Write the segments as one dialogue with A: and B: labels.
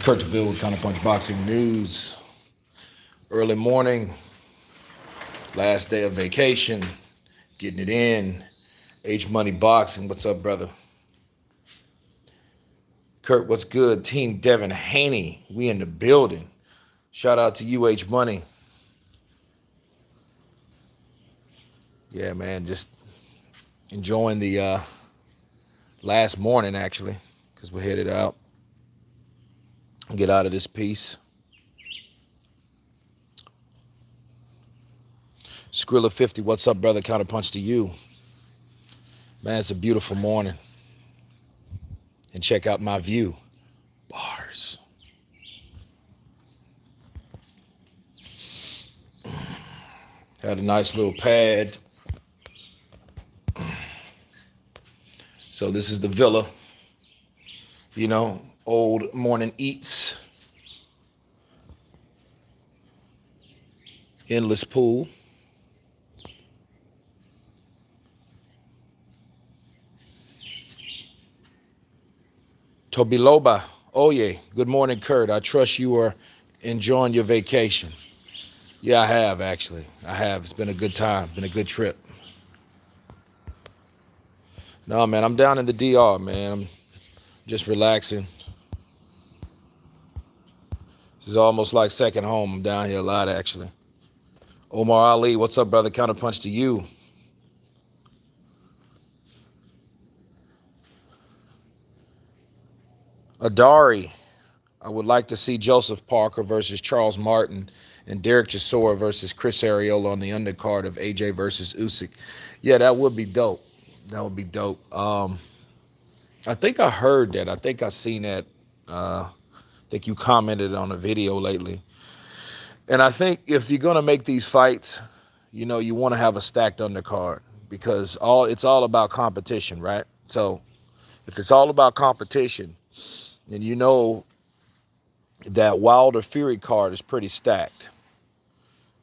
A: Kurt DeVille with Counterpunch Boxing News. Early morning, last day of vacation, getting it in. H Money Boxing, what's up, brother? Kurt, what's good? Team Devin Haney, we in the building. Shout out to you, H Money. Yeah, man, just enjoying the last morning, actually, because we're headed out. Get out of this piece. Skrilla 50, what's up, brother? Counterpunch to you. Man, it's a beautiful morning. And check out my view. Bars. Had a nice little pad. So this is the villa. You know, old morning eats. Endless pool. Tobiloba, Oye, good morning, Kurt. I trust you are enjoying your vacation. Yeah, I have, actually. I have. It's been a good time. Been a good trip. No, man, I'm down in the DR, man. I'm just relaxing. This is almost like second home. I'm down here a lot, actually. Omar Ali, what's up, brother? Counterpunch to you. Adari, I would like to see Joseph Parker versus Charles Martin and Derek Chisora versus Chris Arreola on the undercard of AJ versus Usyk. Yeah, that would be dope. That would be dope. I think I heard that. I think I seen that. I think you commented on a video lately. And I think if you're gonna make these fights, you know, you want to have a stacked undercard because it's all about competition, right? So if it's all about competition, then you know that Wilder Fury card is pretty stacked.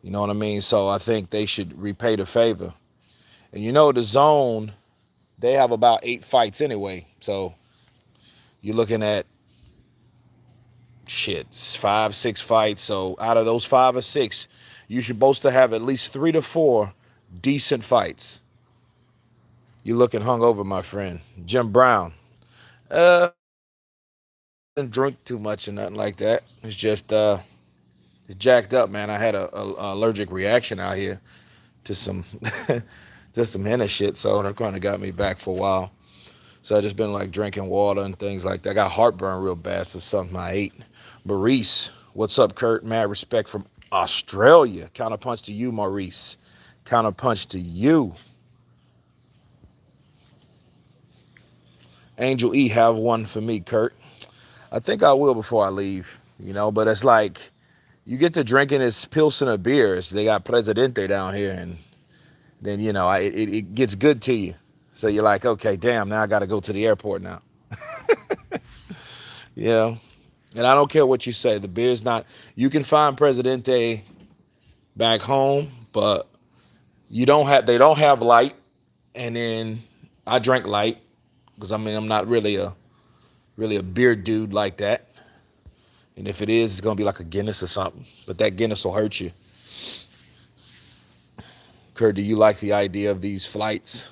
A: You know what I mean? So I think they should repay the favor. And you know, the zone, they have about 8 fights anyway. So you're looking at 5, 6 fights. So out of those 5 or 6, you should supposed to have at least 3 to 4 decent fights. You're looking hungover, my friend. Jim Brown. Didn't drink too much or nothing like that. It's just it's jacked up, man. I had a allergic reaction out here to some to some henna shit, so that kind of got me back for a while. So I just been like drinking water and things like that. I got heartburn real bad, so something I ate. Maurice, what's up, Kurt? Mad respect from Australia. Counterpunch to you, Maurice. Counterpunch to you. Angel E, have one for me, Kurt. I think I will before I leave, you know, but it's like you get to drinking this Pilsner beers. They got Presidente down here, and then, you know, it gets good to you. So you're like, okay, damn, now I got to go to the airport now. You know, and I don't care what you say. The beer's not, you can find Presidente back home, but they don't have light. And then I drink light because, I mean, I'm not really a beer dude like that. And if it is, it's going to be like a Guinness or something. But that Guinness will hurt you. Kurt, do you like the idea of these flights?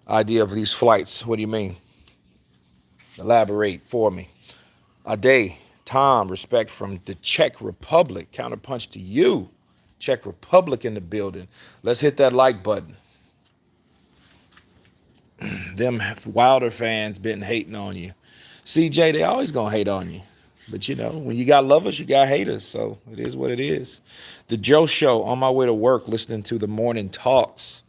A: What do you mean? Elaborate for me. Ade, Tom, respect from the Czech Republic. Counterpunch to you. Czech Republic in the building. Let's hit that like button. Them Wilder fans been hating on you. CJ, they always going to hate on you. But, you know, when you got lovers, you got haters. So it is what it is. The Joe Show, on my way to work, listening to the morning talks.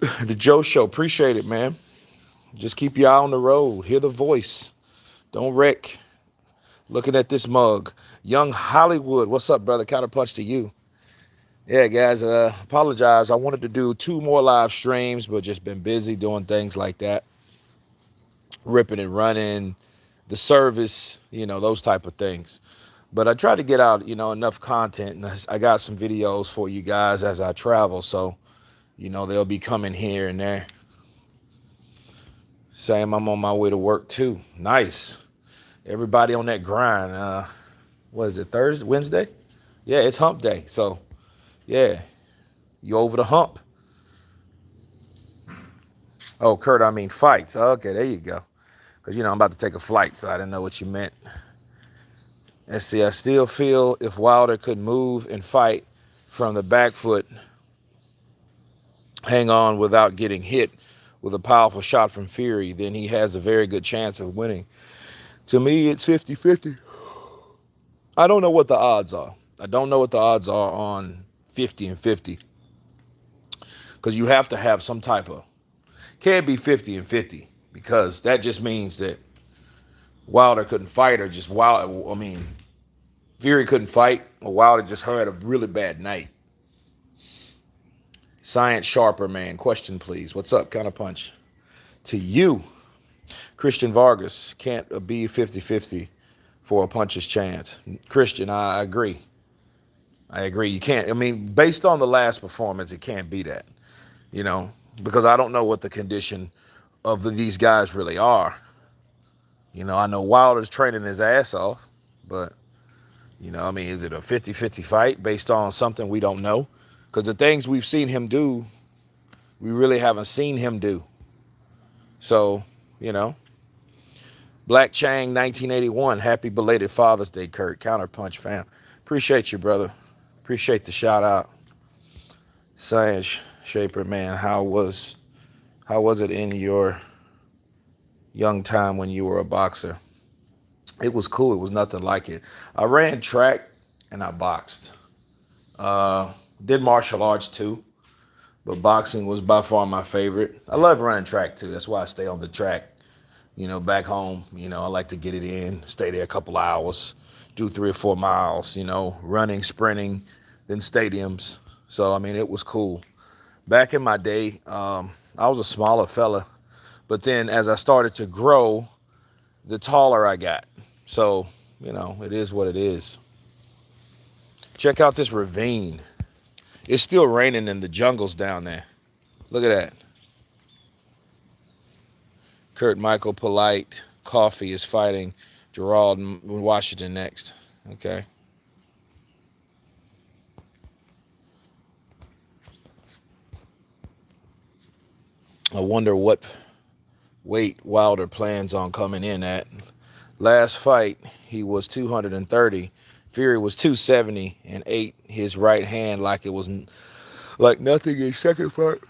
A: The Joe Show, appreciate it, man. Just keep your eye on the road. Hear the voice. Don't wreck. Looking at this mug. Young Hollywood, what's up, brother? Counterpunch to you. Yeah, guys, apologize. I wanted to do 2 more live streams, but just been busy doing things like that. Ripping and running, the service, you know, those type of things. But I try to get out, you know, enough content. And I got some videos for you guys as I travel. So, you know, they'll be coming here and there. Same, I'm on my way to work too. Nice. Everybody on that grind. What is it, Thursday, Wednesday? Yeah, it's hump day. So, yeah, you over the hump. Oh, Kurt, I mean fights. Okay, there you go. Because, I'm about to take a flight, so I didn't know what you meant. Let's see, I still feel if Wilder could move and fight from the back foot, hang on without getting hit with a powerful shot from Fury, then he has a very good chance of winning. To me, it's 50-50. I don't know what the odds are. I don't know what the odds are on 50 and 50 because you have to have some type of, can't be 50 and 50 because that just means that Wilder couldn't fight or just Fury couldn't fight or Wilder just had a really bad night. Science Sharper, man. Question, please. What's up, Counterpunch? To you, Christian Vargas can't be 50-50 for a puncher's chance. Christian, I agree. I agree. You can't. Based on the last performance, it can't be that, because I don't know what the condition of these guys really are. I know Wilder's training his ass off, but, is it a 50-50 fight based on something we don't know? Because the things we've seen him do, we really haven't seen him do. So, Black Chang 1981, happy belated Father's Day, Kurt. Counterpunch fam. Appreciate you, brother. Appreciate the shout out. Science Shaper, man, how was it in your young time when you were a boxer? It was cool. It was nothing like it. I ran track and I boxed. Did martial arts too, but boxing was by far my favorite. I love running track too. That's why I stay on the track. Back home, I like to get it in, stay there a couple hours, do 3 or 4 miles, running, sprinting, then stadiums. So, it was cool. Back in my day, I was a smaller fella, but then as I started to grow, the taller I got. So, it is what it is. Check out this ravine. It's still raining in the jungles down there. Look at that. Kurt Michael Polite Coffee is fighting Gerald in Washington next. Okay. I wonder what weight Wilder plans on coming in at. Last fight, he was 230. Fury was 270 and ate his right hand like it was like nothing in second fight.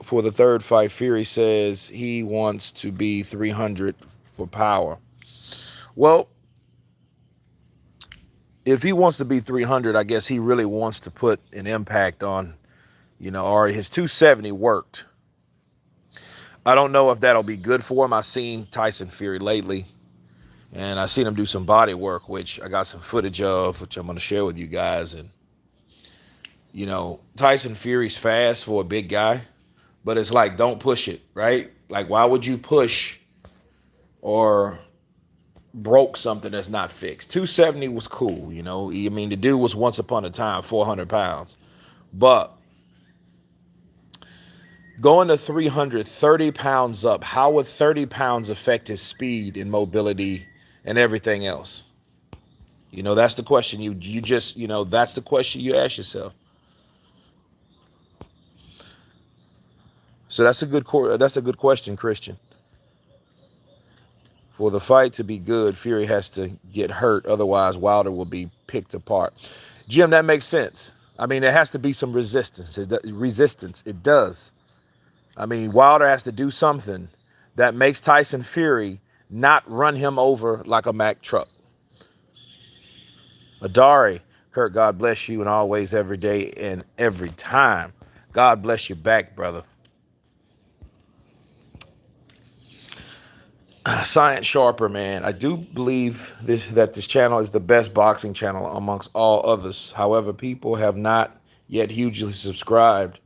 A: For the third fight, Fury says he wants to be 300 for power. Well, if he wants to be 300, I guess he really wants to put an impact on, or his 270 worked. I don't know if that'll be good for him. I've seen Tyson Fury lately, and I've seen him do some body work, which I got some footage of, which I'm going to share with you guys. And, Tyson Fury's fast for a big guy, but it's like, don't push it, right? Like, why would you push or broke something that's not fixed? 270 was cool, the dude was once upon a time 400 pounds. But going to 330 pounds up, how would 30 pounds affect his speed and mobility and everything else? That's the question you just, that's the question you ask yourself. So that's a good question, Christian. For the fight to be good, Fury has to get hurt. Otherwise, Wilder will be picked apart. Jim, that makes sense. There has to be some resistance. It does. Wilder has to do something that makes Tyson Fury not run him over like a Mack truck. Adari, Kurt, God bless you and always, every day and every time. God bless you back, brother. Science Sharper, man. I do believe that this channel is the best boxing channel amongst all others. However, people have not yet hugely subscribed.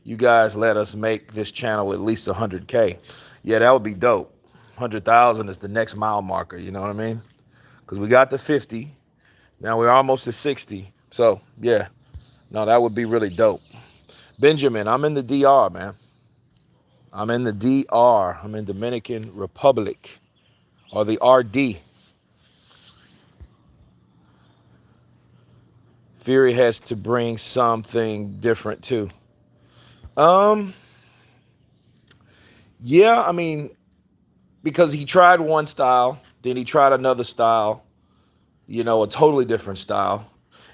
A: You guys let us make this channel at least 100K. Yeah, that would be dope. 100,000 is the next mile marker, you know what I mean? Because we got to 50. Now we're almost to 60. So, yeah. No, that would be really dope. Benjamin, I'm in the DR, man. I'm in the DR. I'm in Dominican Republic. or the RD. Fury has to bring something different too. Um, yeah, I mean, because he tried one style, then he tried another style, a totally different style.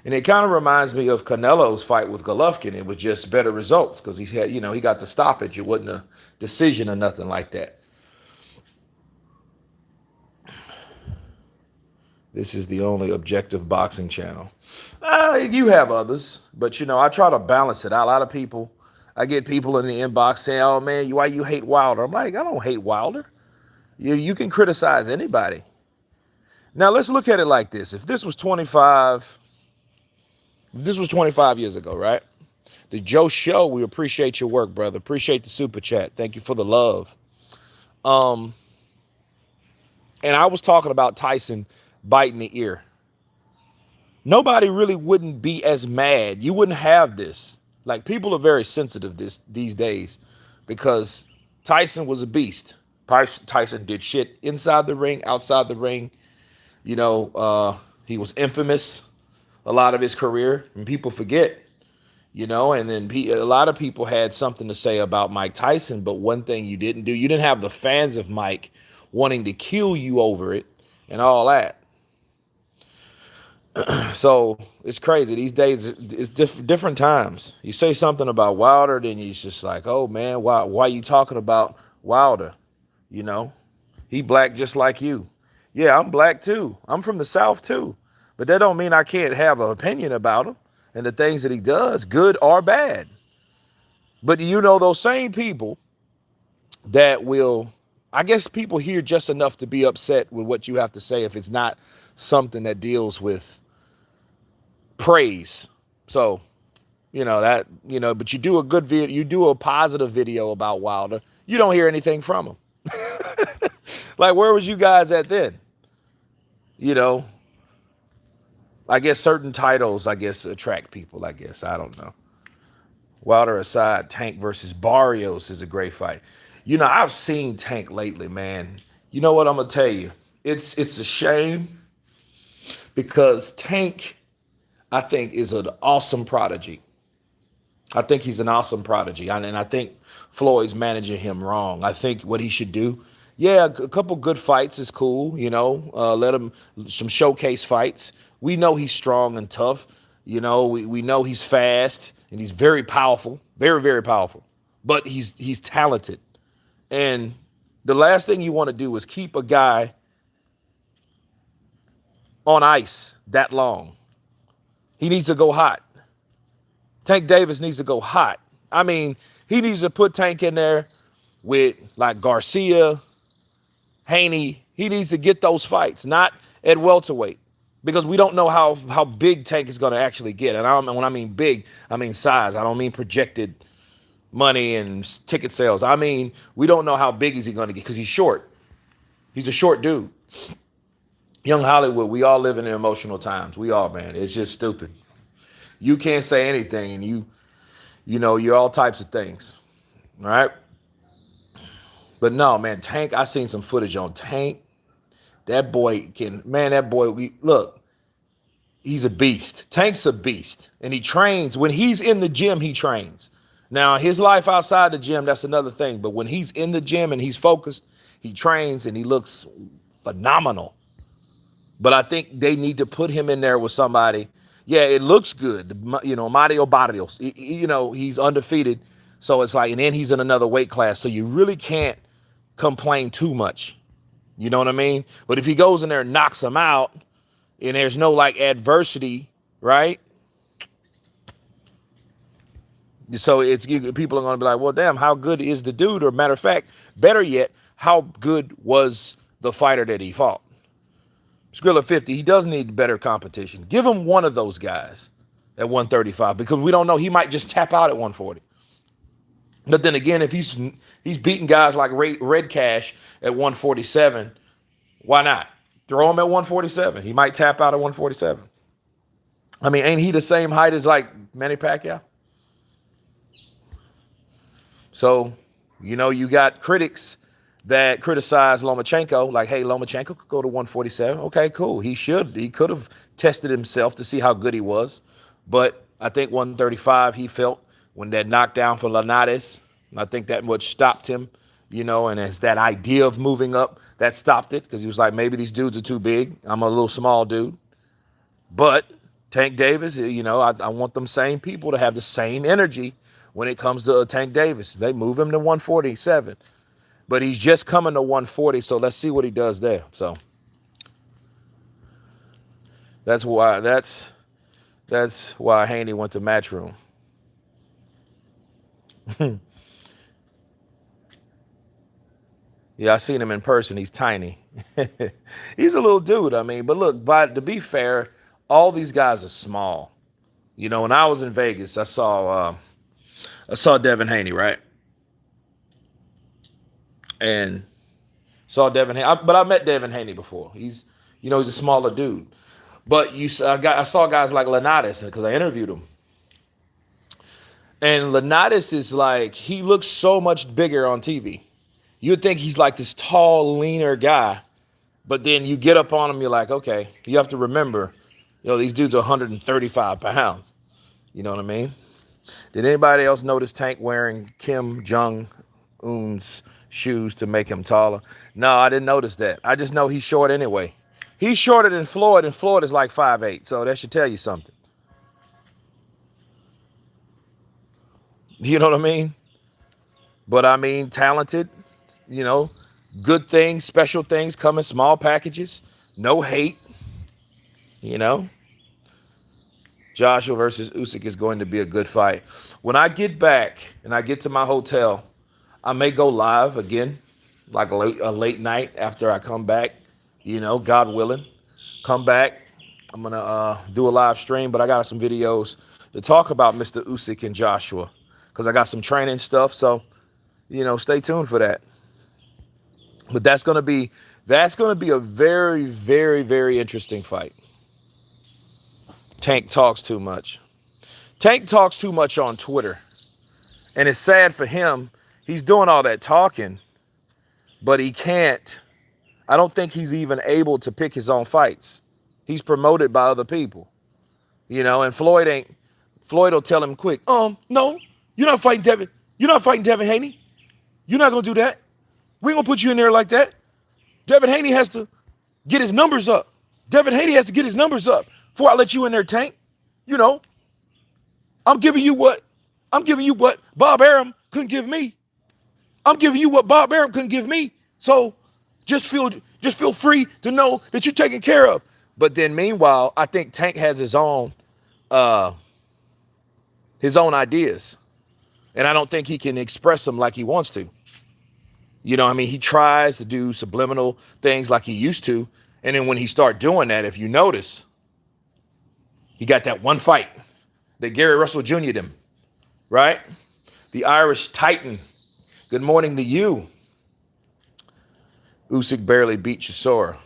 A: And it kind of reminds me of Canelo's fight with Golovkin. It was just better results because he had, he got the stoppage. It wasn't a decision or nothing like that. This is the only objective boxing channel. You have others, but I try to balance it out. A lot of people, I get people in the inbox saying, "Oh man, why you hate Wilder?" I'm like, I don't hate Wilder. You can criticize anybody. Now let's look at it like this: if this was 25 years ago, right? The Joe Show, we appreciate your work, brother. Appreciate the super chat. Thank you for the love. Um, and I was talking about Tyson biting the ear. Nobody really wouldn't be as mad. You wouldn't have this. Like, people are very sensitive these days because Tyson was a beast. Tyson did shit inside the ring, outside the ring. He was infamous a lot of his career, and people forget. And then a lot of people had something to say about Mike Tyson, but one thing you didn't do, you didn't have the fans of Mike wanting to kill you over it and all that. So it's crazy. These days, it's different times. You say something about Wilder, then he's just like, oh, man, why are you talking about Wilder? He black just like you. Yeah, I'm black, too. I'm from the South, too. But that don't mean I can't have an opinion about him and the things that he does, good or bad. But those same people that will, I guess people hear just enough to be upset with what you have to say if it's not something that deals with praise. So, but you do a good video, you do a positive video about Wilder, you don't hear anything from him. Like, where was you guys at then? I guess certain titles, attract people, I guess. I don't know. Wilder aside, Tank versus Barrios is a great fight. I've seen Tank lately, man. You know what I'm going to tell you? It's a shame because Tank, I think, is an awesome prodigy. I think he's an awesome prodigy. And I think Floyd's managing him wrong. I think what he should do, a couple good fights is cool, let him some showcase fights. We know he's strong and tough. We know he's fast and he's very powerful, very, very powerful. But he's talented. And the last thing you want to do is keep a guy on ice that long. He needs to go hot. Tank Davis needs to go hot. I mean, he needs to put Tank in there with like Garcia, Haney. He needs to get those fights, not at welterweight, because we don't know how big Tank is going to actually get. And when I mean big, I mean size. I don't mean projected money and ticket sales. I mean, we don't know how big is he going to get because he's short. He's a short dude. Young Hollywood, we all live in emotional times. We all, man. It's just stupid. You can't say anything, and you're all types of things, right? But no, man, Tank, I seen some footage on Tank. That boy look, he's a beast. Tank's a beast, and he trains. When he's in the gym, he trains. Now, his life outside the gym, that's another thing. But when he's in the gym and he's focused, he trains, and he looks phenomenal. But I think they need to put him in there with somebody. Yeah, it looks good. Mario Barrios, he's undefeated. So it's like, and then he's in another weight class. So you really can't complain too much. You know what I mean? But if he goes in there and knocks him out and there's no like adversity, right? So people are going to be like, well, damn, how good is the dude? Or matter of fact, better yet, how good was the fighter that he fought? Skrilla 50, he does need better competition. Give him one of those guys at 135 because we don't know. He might just tap out at 140. But then again, if he's beating guys like Red Cash at 147, why not? Throw him at 147. He might tap out at 147. I mean, ain't he the same height as like Manny Pacquiao? So, you got critics that criticized Lomachenko, like, hey, Lomachenko could go to 147. Okay, cool. He could have tested himself to see how good he was. But I think 135 he felt when that knockdown for Linares. I think that much stopped him, and it's that idea of moving up that stopped it because he was like, maybe these dudes are too big. I'm a little small dude. But Tank Davis, I want them same people to have the same energy when it comes to Tank Davis. They move him to 147. But he's just coming to 140, so let's see what he does there. So that's why Haney went to Matchroom. Yeah, I seen him in person. He's tiny. He's a little dude. I mean, but look, to be fair, all these guys are small. When I was in Vegas, I saw Devin Haney, right? And saw Devin Haney, but I met Devin Haney before. He's a smaller dude. But I saw guys like Linares because I interviewed him. And Linares is like, he looks so much bigger on TV. You'd think he's like this tall, leaner guy. But then you get up on him, you're like, okay, you have to remember, these dudes are 135 pounds. You know what I mean? Did anybody else notice Tank wearing Kim Jong-un's shoes to make him taller? No, I didn't notice that. I just know he's short anyway. He's shorter than Floyd, and Floyd is like 5'8", so that should tell you something. You know what I mean? But I mean, talented, good things, special things come in small packages. No hate, Joshua versus Usyk is going to be a good fight. When I get back and I get to my hotel, I may go live again, like a late night after I come back, God willing. Come back. I'm going to do a live stream, but I got some videos to talk about Mr. Usyk and Joshua because I got some training stuff. So, stay tuned for that. But that's going to be a very, very, very interesting fight. Tank talks too much. Tank talks too much on Twitter. And it's sad for him. He's doing all that talking, but he can't. I don't think he's even able to pick his own fights. He's promoted by other people. And Floyd will tell him quick, no, you're not fighting Devin. You're not fighting Devin Haney. You're not going to do that. We ain't going to put you in there like that. Devin Haney has to get his numbers up. Devin Haney has to get his numbers up before I let you in there, Tank. I'm giving you what Bob Arum couldn't give me. I'm giving you what Bob Arum couldn't give me. So just feel free to know that you're taken care of. But then meanwhile, I think Tank has his own ideas. And I don't think he can express them like he wants to. He tries to do subliminal things like he used to. And then when he start doing that, if you notice, he got that one fight that Gary Russell Jr.'d him, right? The Irish Titan. Good morning to you. Usyk barely beat Chisora.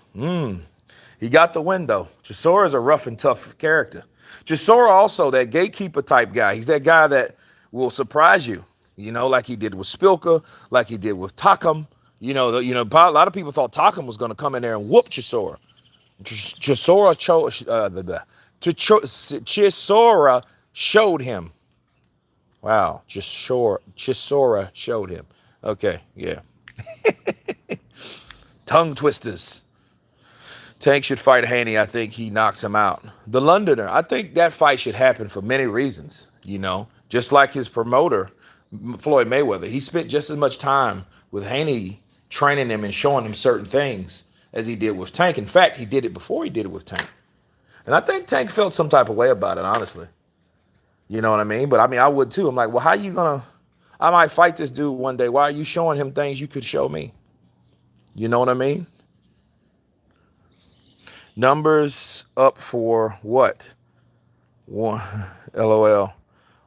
A: He got the win, though. Chisora is a rough and tough character. Chisora also that gatekeeper type guy. He's that guy that will surprise you, like he did with Spilka, like he did with Takam. A lot of people thought Takam was going to come in there and whoop Chisora. Chisora showed him. Wow, Chisora showed him. Okay, yeah. Tongue twisters. Tank should fight Haney. I think he knocks him out. The Londoner, I think that fight should happen for many reasons, just like his promoter, Floyd Mayweather. He spent just as much time with Haney training him and showing him certain things as he did with Tank. In fact, he did it before he did it with Tank. And I think Tank felt some type of way about it, honestly. You know what I mean? But I would too. I'm like, well, how you gonna, I might fight this dude one day. Why are you showing him things you could show me? You know what I mean? Numbers up for what? One, LOL.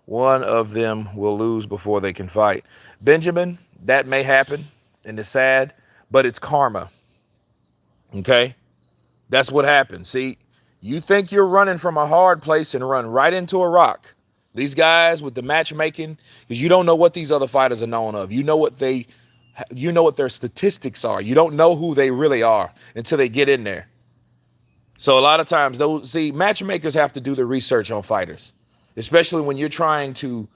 A: One of them will lose before they can fight. Benjamin, that may happen, and it's sad, but it's karma. Okay? That's what happens. See, you think you're running from a hard place and run right into a rock. These guys with the matchmaking, because you don't know what these other fighters are known of. You know what they You know what their statistics are. You don't know who they really are until they get in there. So a lot of times, those see matchmakers have to do the research on fighters, especially when you're trying to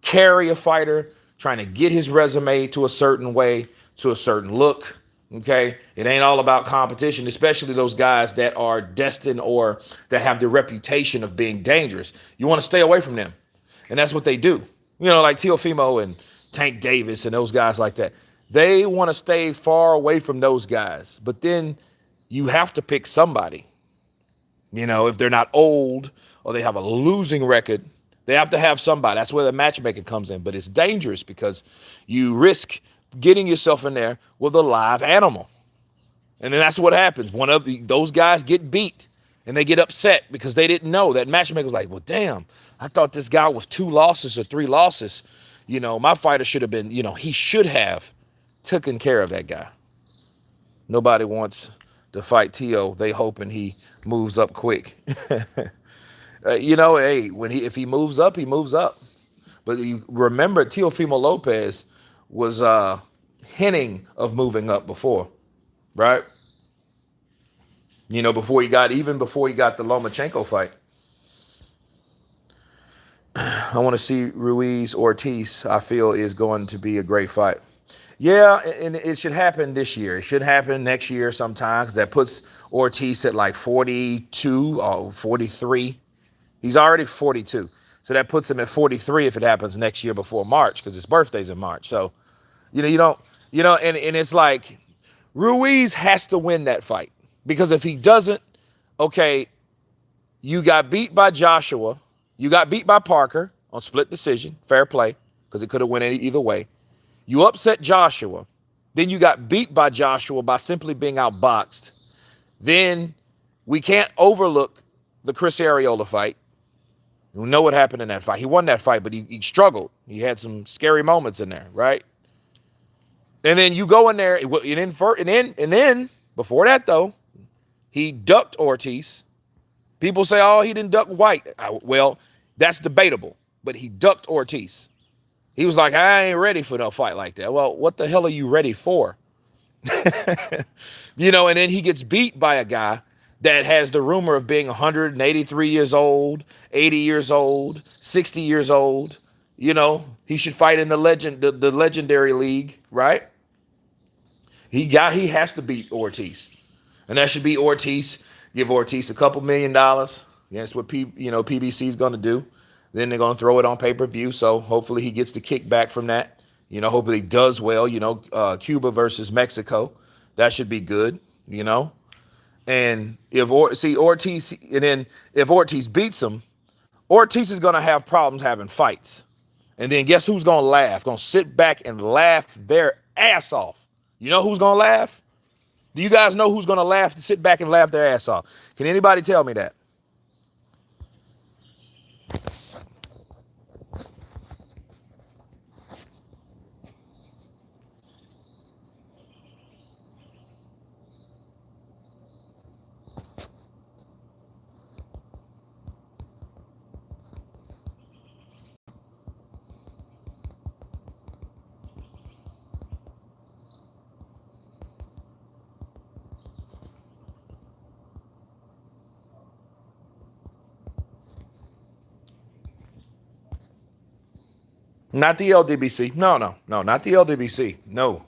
A: carry a fighter, trying to get his resume to a certain way, to a certain look. Okay. It ain't all about competition, especially those guys that are destined or that have the reputation of being dangerous. You want to stay away from them. And that's what they do. You know, like Teofimo and Tank Davis and those guys like that. They want to stay far away from those guys. But then you have to pick somebody. You know, if they're not old or they have a losing record, they have to have somebody. That's where the matchmaking comes in. But it's dangerous because you risk getting yourself in there with a live animal. And then that's what happens. Those guys get beat and they get upset because they didn't know. That matchmaker was like, well, damn, I thought this guy was 2 losses or 3 losses. You know, my fighter should have been, he should have taken care of that guy. Nobody wants to fight Tio. They hoping he moves up quick. Hey, if he moves up, he moves up. But you remember, Teofimo Lopez was hinting of moving up before, right? Before he got the Lomachenko fight. I want to see Ruiz Ortiz. I feel is going to be a great fight. Yeah, and it should happen this year. It should happen next year sometime because that puts Ortiz at like 42 or 43. He's already 42. So that puts him at 43 if it happens next year before March because his birthday's in March. So, and it's like Ruiz has to win that fight because if he doesn't, okay, you got beat by Joshua. You got beat by Parker on split decision. Fair play because it could have went either way. You upset Joshua. Then you got beat by Joshua by simply being outboxed. Then we can't overlook the Chris Arreola fight. We know what happened in that fight. He won that fight, but he struggled. He had some scary moments in there, right? And then you go in there, and then before that, though, he ducked Ortiz. People say, oh, he didn't duck White. Well, that's debatable, but he ducked Ortiz. He was like, I ain't ready for no fight like that. Well, what the hell are you ready for? And then he gets beat by a guy that has the rumor of being 183 years old, 80 years old, 60 years old. He should fight in the legendary league, right? He has to beat Ortiz. And that should be Ortiz. Give Ortiz a couple $1 million. Yeah, that's what PBC is going to do. Then they're going to throw it on pay-per-view. So hopefully he gets the kickback from that. Hopefully he does well. Cuba versus Mexico. That should be good, And if Ortiz beats him, Ortiz is going to have problems having fights. And then guess who's going to laugh? Going to sit back and laugh their ass off. You know who's going to laugh? Do you guys know who's going to laugh, sit back and laugh their ass off? Can anybody tell me that? Not the LDBC. No, not the LDBC. No,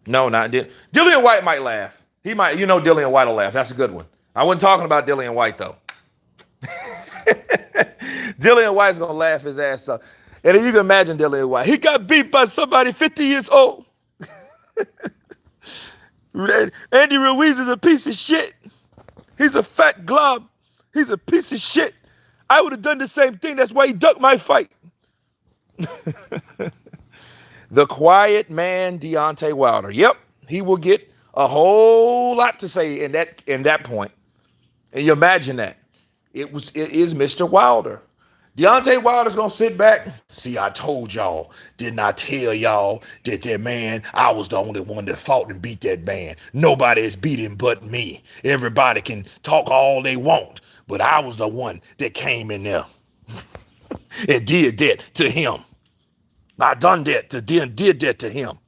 A: not Dillian White might laugh. He might, Dillian White will laugh. That's a good one. I wasn't talking about Dillian White, though. Dillian White's going to laugh his ass off. And then you can imagine Dillian White. He got beat by somebody 50 years old. Andy Ruiz is a piece of shit. He's a fat glob. He's a piece of shit. I would have done the same thing. That's why he ducked my fight. The quiet man, Deontay Wilder. Yep, he will get a whole lot to say in that point. And you imagine that. It is Mr. Wilder. Deontay Wilder's gonna sit back. See, I told y'all, didn't I tell y'all that man, I was the only one that fought and beat that man. Nobody has beat him but me. Everybody can talk all they want, but I was the one that came in there and did that to him. I done that to them, did that to him.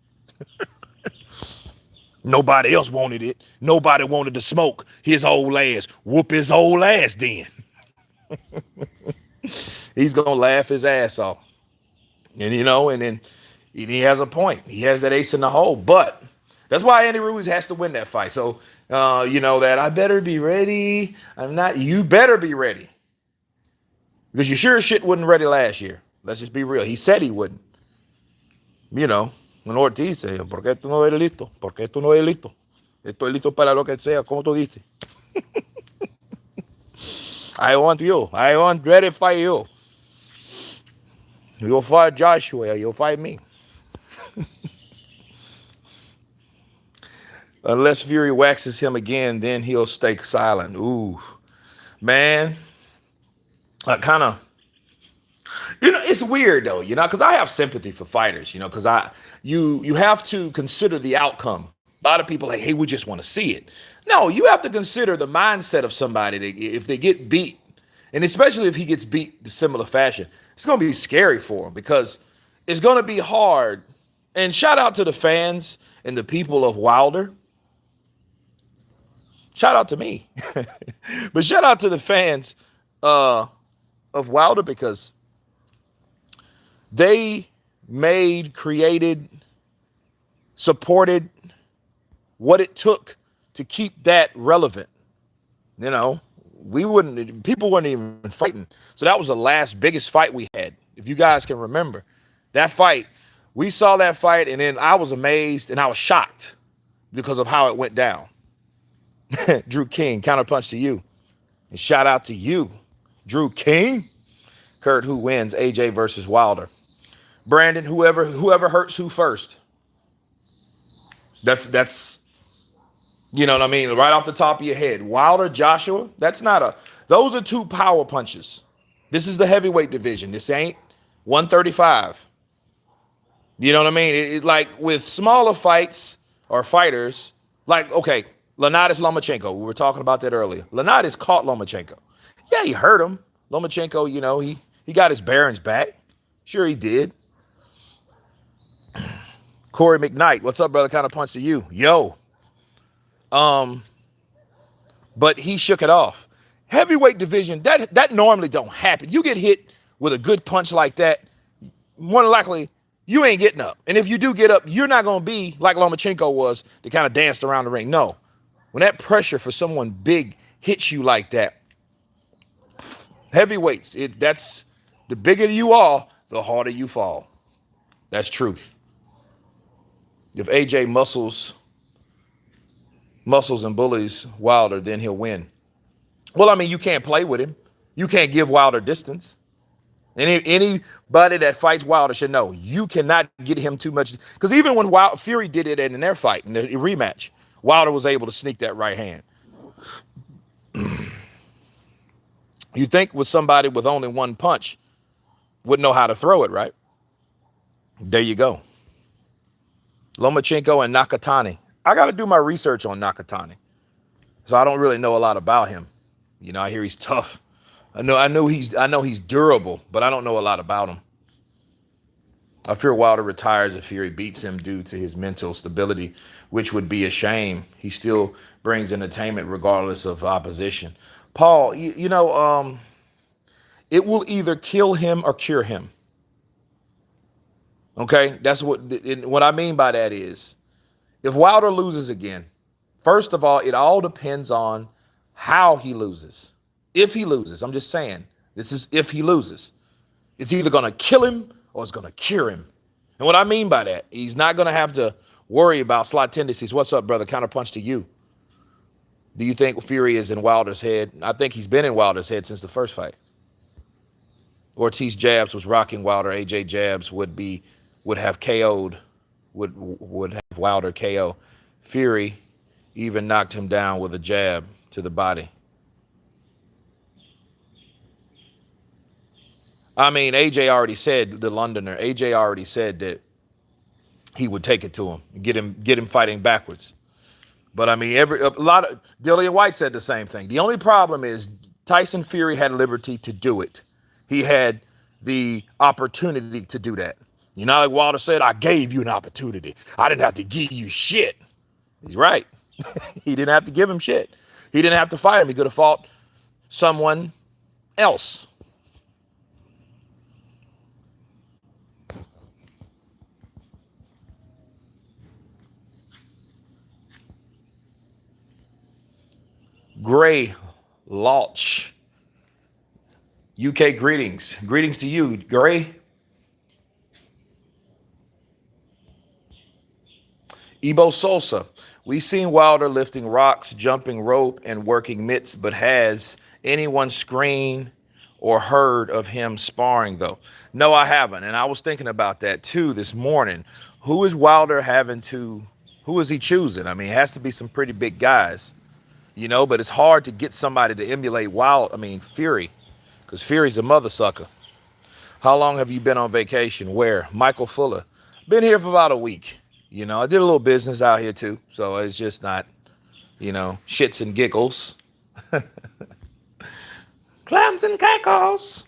A: Nobody else wanted it. Nobody wanted to smoke his old ass. Whoop his old ass then. He's going to laugh his ass off. And, and then he has a point. He has that ace in the hole. But that's why Andy Ruiz has to win that fight. So, that I better be ready. You better be ready. Because you sure shit wasn't ready last year. Let's just be real. He said he wouldn't. When Ortiz said, ¿por qué tú no eres listo? ¿Por qué tú no eres listo? Estoy listo para lo que sea, como tú dices. I want you. I want ready to fight you. You'll fight Joshua. You'll fight me. Unless Fury waxes him again, then he'll stay silent. Ooh, man. I kind of, it's weird though, because I have sympathy for fighters, because you have to consider the outcome. A lot of people like, hey, we just want to see it. No, you have to consider the mindset of somebody that if they get beat, and especially if he gets beat in similar fashion, it's going to be scary for him because it's going to be hard. And shout out to the fans and the people of Wilder. Shout out to me. But shout out to the fans of Wilder because they created, supported what it took to keep that relevant. People weren't even fighting. So that was the last biggest fight we had. If you guys can remember that fight, we saw that fight and then I was amazed and I was shocked because of how it went down. Drew King, counterpunch to you. And shout out to you, Drew King. Kurt, who wins? AJ versus Wilder. Brandon, whoever hurts who first. That's you know what I mean? Right off the top of your head. Wilder, Joshua, those are two power punches. This is the heavyweight division. This ain't 135. You know what I mean? It like with smaller fights or fighters, like, okay, Leonidas Lomachenko. We were talking about that earlier. Leonidas caught Lomachenko. Yeah, he hurt him. Lomachenko, he got his bearings back. Sure he did. Corey McKnight, what's up, brother? Kind of punch to you. Yo. But he shook it off. Heavyweight division, that normally don't happen. You get hit with a good punch like that, more than likely, you ain't getting up. And if you do get up, you're not going to be like Lomachenko was that kind of danced around the ring. No. When that pressure for someone big hits you like that, heavyweights, that's the bigger you are, the harder you fall. That's truth. If AJ muscles and bullies Wilder, then he'll win. Well, I mean, you can't play with him. You can't give Wilder distance. Anybody that fights Wilder should know you cannot get him too much. Because even when Fury did it in their fight, in the rematch, Wilder was able to sneak that right hand. You think with somebody with only one punch would know how to throw it, right? There you go. Lomachenko and Nakatani. I got to do my research on Nakatani. So I don't really know a lot about him. I hear he's tough. I know he's durable, but I don't know a lot about him. I fear Wilder retires if Fury beats him due to his mental stability, which would be a shame. He still brings entertainment regardless of opposition. Paul, it will either kill him or cure him. Okay, that's what I mean by that is, if Wilder loses again, first of all, it all depends on how he loses. If he loses, I'm just saying, this is if he loses. It's either going to kill him or it's going to cure him. And what I mean by that, he's not going to have to worry about slot tendencies. What's up, brother? Counterpunch to you. Do you think Fury is in Wilder's head? I think he's been in Wilder's head since the first fight. Ortiz jabs was rocking Wilder. AJ jabs would have KO'd, would have Wilder KO. Fury even knocked him down with a jab to the body. I mean, AJ already said, the Londoner, AJ already said that he would take it to him, get him fighting backwards. But I mean, Dillian White said the same thing. The only problem is Tyson Fury had liberty to do it. He had the opportunity to do that. You know, like Wilder said, I gave you an opportunity. I didn't have to give you shit. He's right. He didn't have to give him shit. He didn't have to fight him. He could have fought someone else. Gray Launch. UK greetings. Greetings to you, Gray. Ebo Sosa. We seen Wilder lifting rocks, jumping rope, and working mitts, but has anyone screened or heard of him sparring, though? No, I haven't. And I was thinking about that too this morning. Who is Wilder having to, who is he choosing? I mean, it has to be some pretty big guys, you know, but it's hard to get somebody to emulate Fury, because Fury's a mother sucker. How long have you been on vacation? Where? Michael Fuller. Been here for about a week. You know, I did a little business out here too. So it's just not, you know, shits and giggles. Clams and cackles.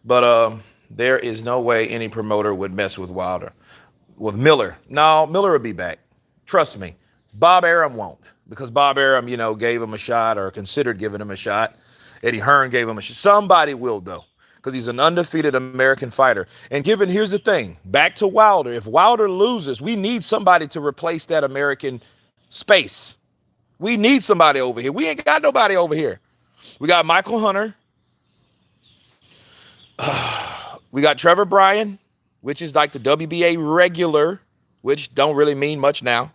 A: But there is no way any promoter would mess with Wilder. With Miller. No, Miller will be back. Trust me. Bob Arum won't. Because Bob Arum, you know, gave him a shot or considered giving him a shot. Eddie Hearn gave him a shot. Somebody will, though, because he's an undefeated American fighter. And here's the thing, back to Wilder. If Wilder loses, we need somebody to replace that American space. We need somebody over here. We ain't got nobody over here. We got Michael Hunter. We got Trevor Bryan, which is like the WBA regular, which don't really mean much now.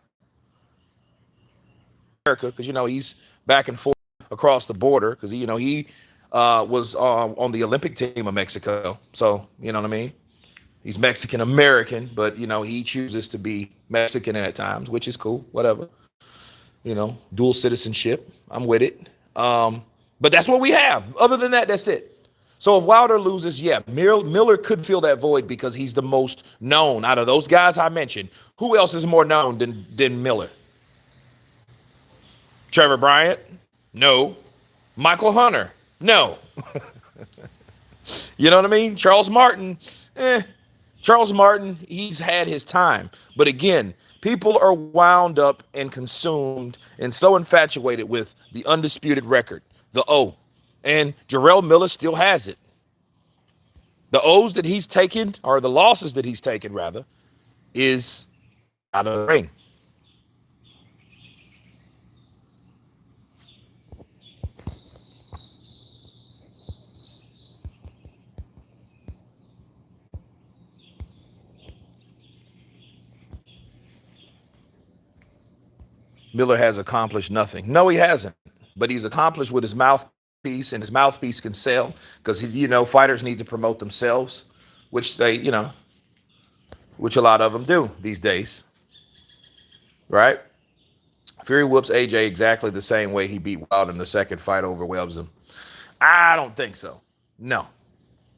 A: America, because, you know, he's back and forth across the border because, you know, he was on the Olympic team of Mexico. So, you know what I mean? He's Mexican American, but, you know, he chooses to be Mexican at times, which is cool. Whatever. You know, dual citizenship. I'm with it. But that's what we have. Other than that, that's it. So if Wilder loses, yeah, Miller could fill that void because he's the most known out of those guys I mentioned. Who else is more known than Miller? Trevor Bryant? No. Michael Hunter? No. You know what I mean? Charles Martin? Charles Martin, he's had his time. But again, people are wound up and consumed and so infatuated with the undisputed record, the O. And Jarrell Miller still has it. The O's that he's taken, or the losses that he's taken, rather, is out of the ring. Miller has accomplished nothing. No, he hasn't. But he's accomplished with his mouthpiece, and his mouthpiece can sell because, you know, fighters need to promote themselves, which they, you know, which a lot of them do these days. Right? Fury whoops AJ exactly the same way he beat Wilder in the second fight, overwhelms him. I don't think so. No.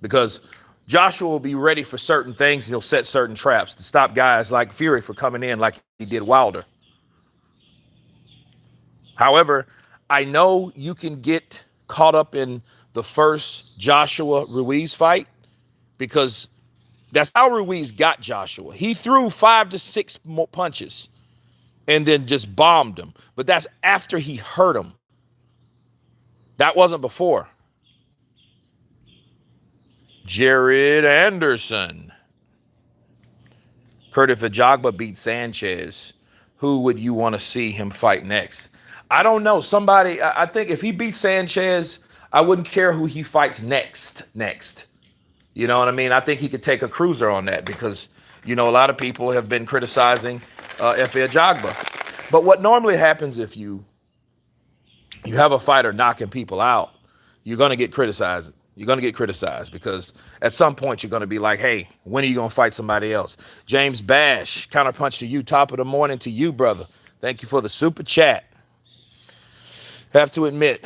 A: Because Joshua will be ready for certain things, and he'll set certain traps to stop guys like Fury from coming in like he did Wilder. However, I know you can get caught up in the first Joshua Ruiz fight because that's how Ruiz got Joshua. He threw 5 to 6 more punches and then just bombed him. But that's after he hurt him. That wasn't before. Jared Anderson. Kurt, if Ajagba beat Sanchez, who would you want to see him fight next? I don't know. Somebody, I think if he beats Sanchez, I wouldn't care who he fights next. You know what I mean? I think he could take a cruiser on that because, you know, a lot of people have been criticizing Efe Ajagba. But what normally happens if you have a fighter knocking people out, you're going to get criticized. You're going to get criticized because at some point you're going to be like, hey, when are you going to fight somebody else? James Bash, counterpunch to you. Top of the morning to you, brother. Thank you for the super chat. Have to admit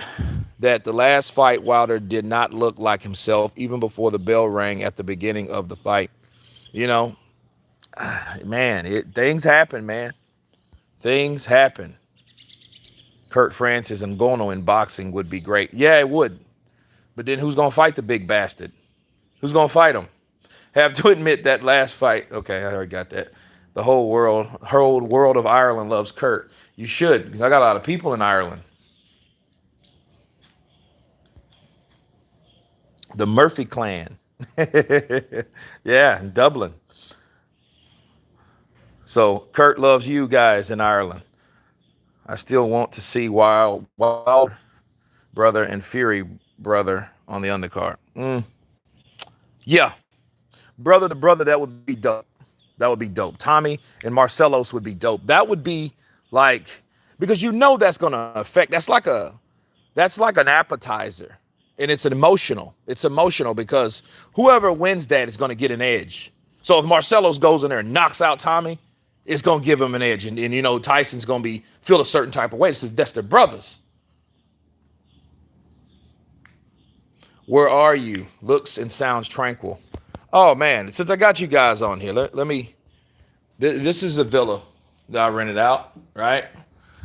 A: that the last fight, Wilder did not look like himself even before the bell rang at the beginning of the fight. You know, man, things happen, man. Things happen. Kurt Francis and Ngannou in boxing would be great. Yeah, it would. But then who's going to fight the big bastard? Who's going to fight him? Have to admit that last fight. Okay, I already got that. The whole world of Ireland loves Kurt. You should, because I got a lot of people in Ireland. The Murphy clan. Yeah, in Dublin. So Kurt loves you guys in Ireland. I still want to see Wild brother and Fury brother on the undercard. Yeah, brother to brother, that would be dope. That would be dope. Tommy and Marcelos would be dope. That would be like, because you know that's gonna affect. That's like an appetizer, and it's an emotional. It's emotional because whoever wins that is gonna get an edge. So if Marcelos goes in there and knocks out Tommy, it's gonna give him an edge, and you know Tyson's gonna be feel a certain type of way. That's their brothers. Where are you? Looks and sounds tranquil. Oh man, since I got you guys on here, let me. This is the villa that I rented out, right?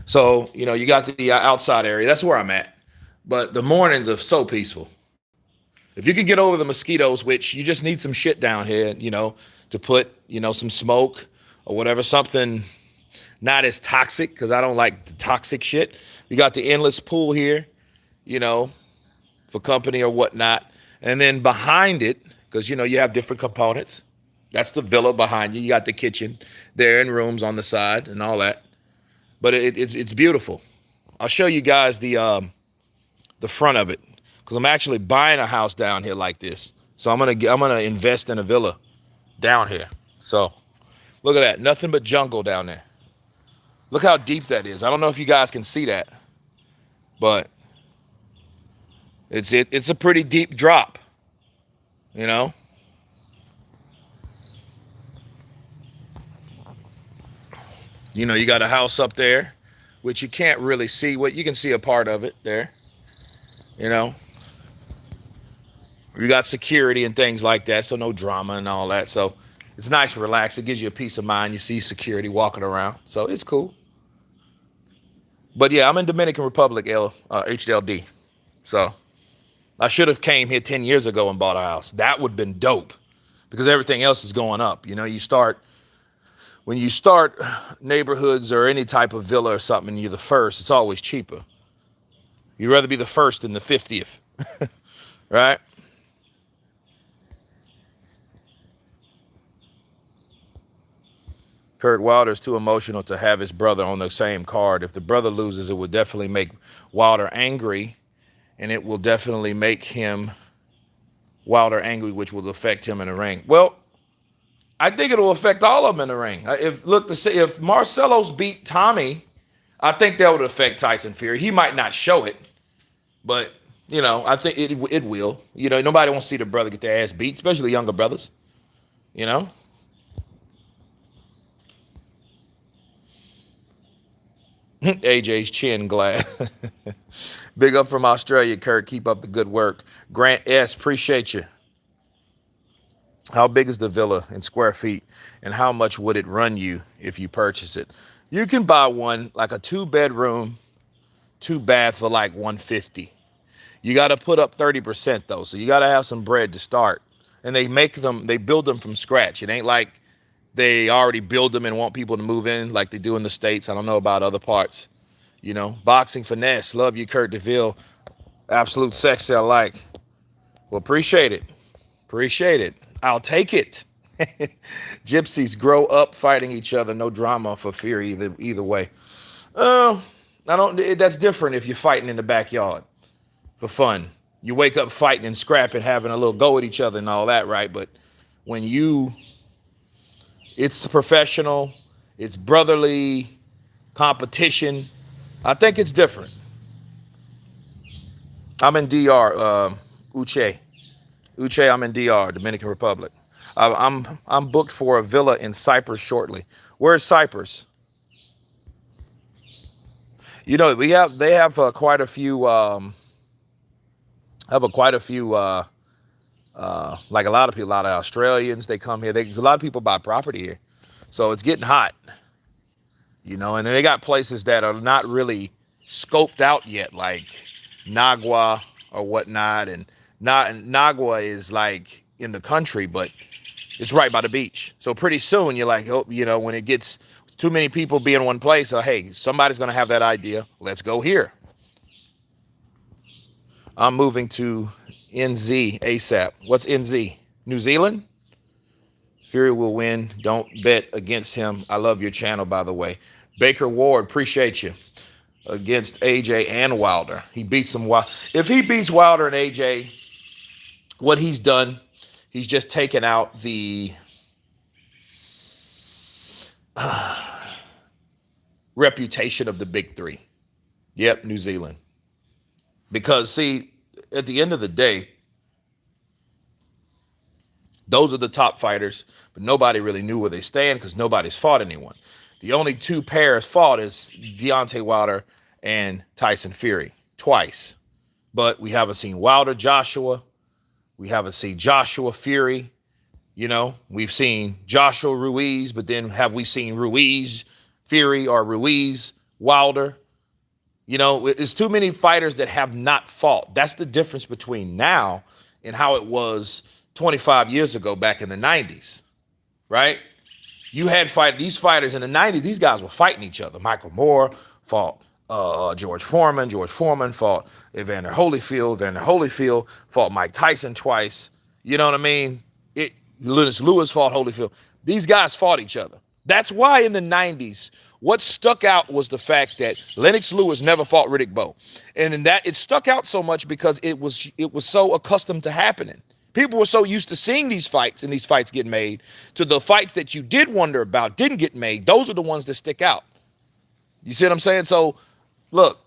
A: So you got the outside area. That's where I'm at. But the mornings are so peaceful. If you could get over the mosquitoes, which you just need some shit down here, to put some smoke or whatever, something not as toxic, because I don't like the toxic shit. You got the endless pool here, you know, for company or whatnot. And then behind it, because you have different components. That's the villa behind you. You got the kitchen there and rooms on the side and all that. But it's beautiful. I'll show you guys the front of it, because I'm actually buying a house down here like this. So I'm gonna invest in a villa down here. So look at that, nothing but jungle down there. Look how deep that is. I don't know if you guys can see that, but it's a pretty deep drop, you know. You got a house up there, which you can't really see. What you can see a part of it there, you know. You got security and things like that, so no drama and all that. So it's nice and relaxed. It gives you a peace of mind. You see security walking around, so it's cool. But yeah, I'm in Dominican Republic, HLD. So I should have came here 10 years ago and bought a house. That would have been dope, because everything else is going up. When you start neighborhoods or any type of villa or something, and you're the first, it's always cheaper. You'd rather be the first than the 50th, right? Kurt Wilder's too emotional to have his brother on the same card. If the brother loses, it would definitely make Wilder angry, and it will definitely make Wilder angry, which will affect him in the ring. Well, I think it will affect all of them in the ring. If Marcelo's beat Tommy, I think that would affect Tyson Fury. He might not show it, but I think it will. Nobody wants to see the brother get their ass beat, especially younger brothers. AJ's chin glad. Big up from Australia, Kurt. Keep up the good work. Grant S, appreciate you. How big is the villa in square feet, and how much would it run you if you purchase it? You can buy one, like a 2-bedroom, 2-bath for like 150. You got to put up 30% though, so you got to have some bread to start. And they build them from scratch. It ain't like they already build them and want people to move in like they do in the States. I don't know about other parts. Boxing finesse. Love you, Kurt DeVille. Absolute sexy, I like. Well, appreciate it. Appreciate it. I'll take it. Gypsies grow up fighting each other. No drama for Fury either way. I don't. That's different if you're fighting in the backyard for fun. You wake up fighting and scrapping, having a little go at each other and all that, right? But when it's professional, it's brotherly competition. I think it's different. I'm in DR, Uche. Uche, I'm in DR, Dominican Republic. I'm booked for a villa in Cyprus shortly. Where's Cyprus? They have quite a few. Like a lot of people, a lot of Australians, they come here. A lot of people buy property here, so it's getting hot. And then they got places that are not really scoped out yet, like Nagua or whatnot. And Nagua is like in the country, but It's right by the beach. So pretty soon you're like, oh, when it gets too many people be in one place, hey, somebody's going to have that idea. Let's go here. I'm moving to NZ ASAP. What's NZ? New Zealand? Fury will win. Don't bet against him. I love your channel, by the way. Baker Ward, appreciate you. Against AJ and Wilder. He beats him. If he beats Wilder and AJ, what he's done, he's just taken out the reputation of the big three. Yep, New Zealand. Because, see, at the end of the day, those are the top fighters, but nobody really knew where they stand because nobody's fought anyone. The only two pairs fought is Deontay Wilder and Tyson Fury twice. But we haven't seen Wilder Joshua. We haven't seen Joshua Fury. We've seen Joshua Ruiz, but then have we seen Ruiz Fury or Ruiz Wilder? It's too many fighters that have not fought. That's the difference between now and how it was 25 years ago back in the 90s, right? You had these fighters in the 90s. These guys were fighting each other. Michael Moore fought George Foreman. George Foreman fought Evander Holyfield. Evander Holyfield fought Mike Tyson twice. You know what I mean? Lennox Lewis fought Holyfield. These guys fought each other. That's why in the 90s, what stuck out was the fact that Lennox Lewis never fought Riddick Bowe. And in that, it stuck out so much because it was so accustomed to happening. People were so used to seeing these fights and these fights get made, to the fights that you did wonder about didn't get made. Those are the ones that stick out. You see what I'm saying? So, look,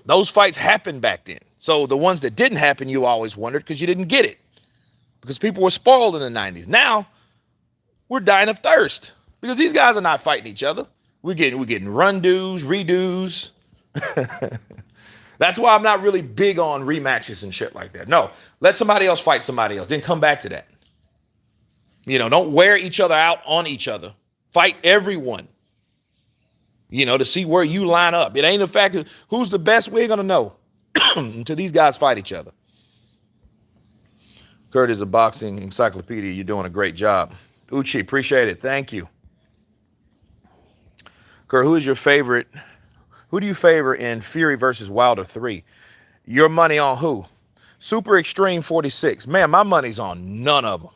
A: those fights happened back then. So the ones that didn't happen, you always wondered because you didn't get it. Because people were spoiled in the 90s. Now, we're dying of thirst because these guys are not fighting each other. We're getting run-dos, redos. That's why I'm not really big on rematches and shit like that. No, let somebody else fight somebody else. Then come back to that. Don't wear each other out on each other. Fight everyone. To see where you line up. It ain't a fact of who's the best. We ain't going to know until these guys fight each other. Kurt is a boxing encyclopedia. You're doing a great job. Uchi, appreciate it. Thank you. Kurt, who is your favorite? Who do you favor in Fury versus Wilder 3? Your money on who? Super Extreme 46. Man, my money's on none of them.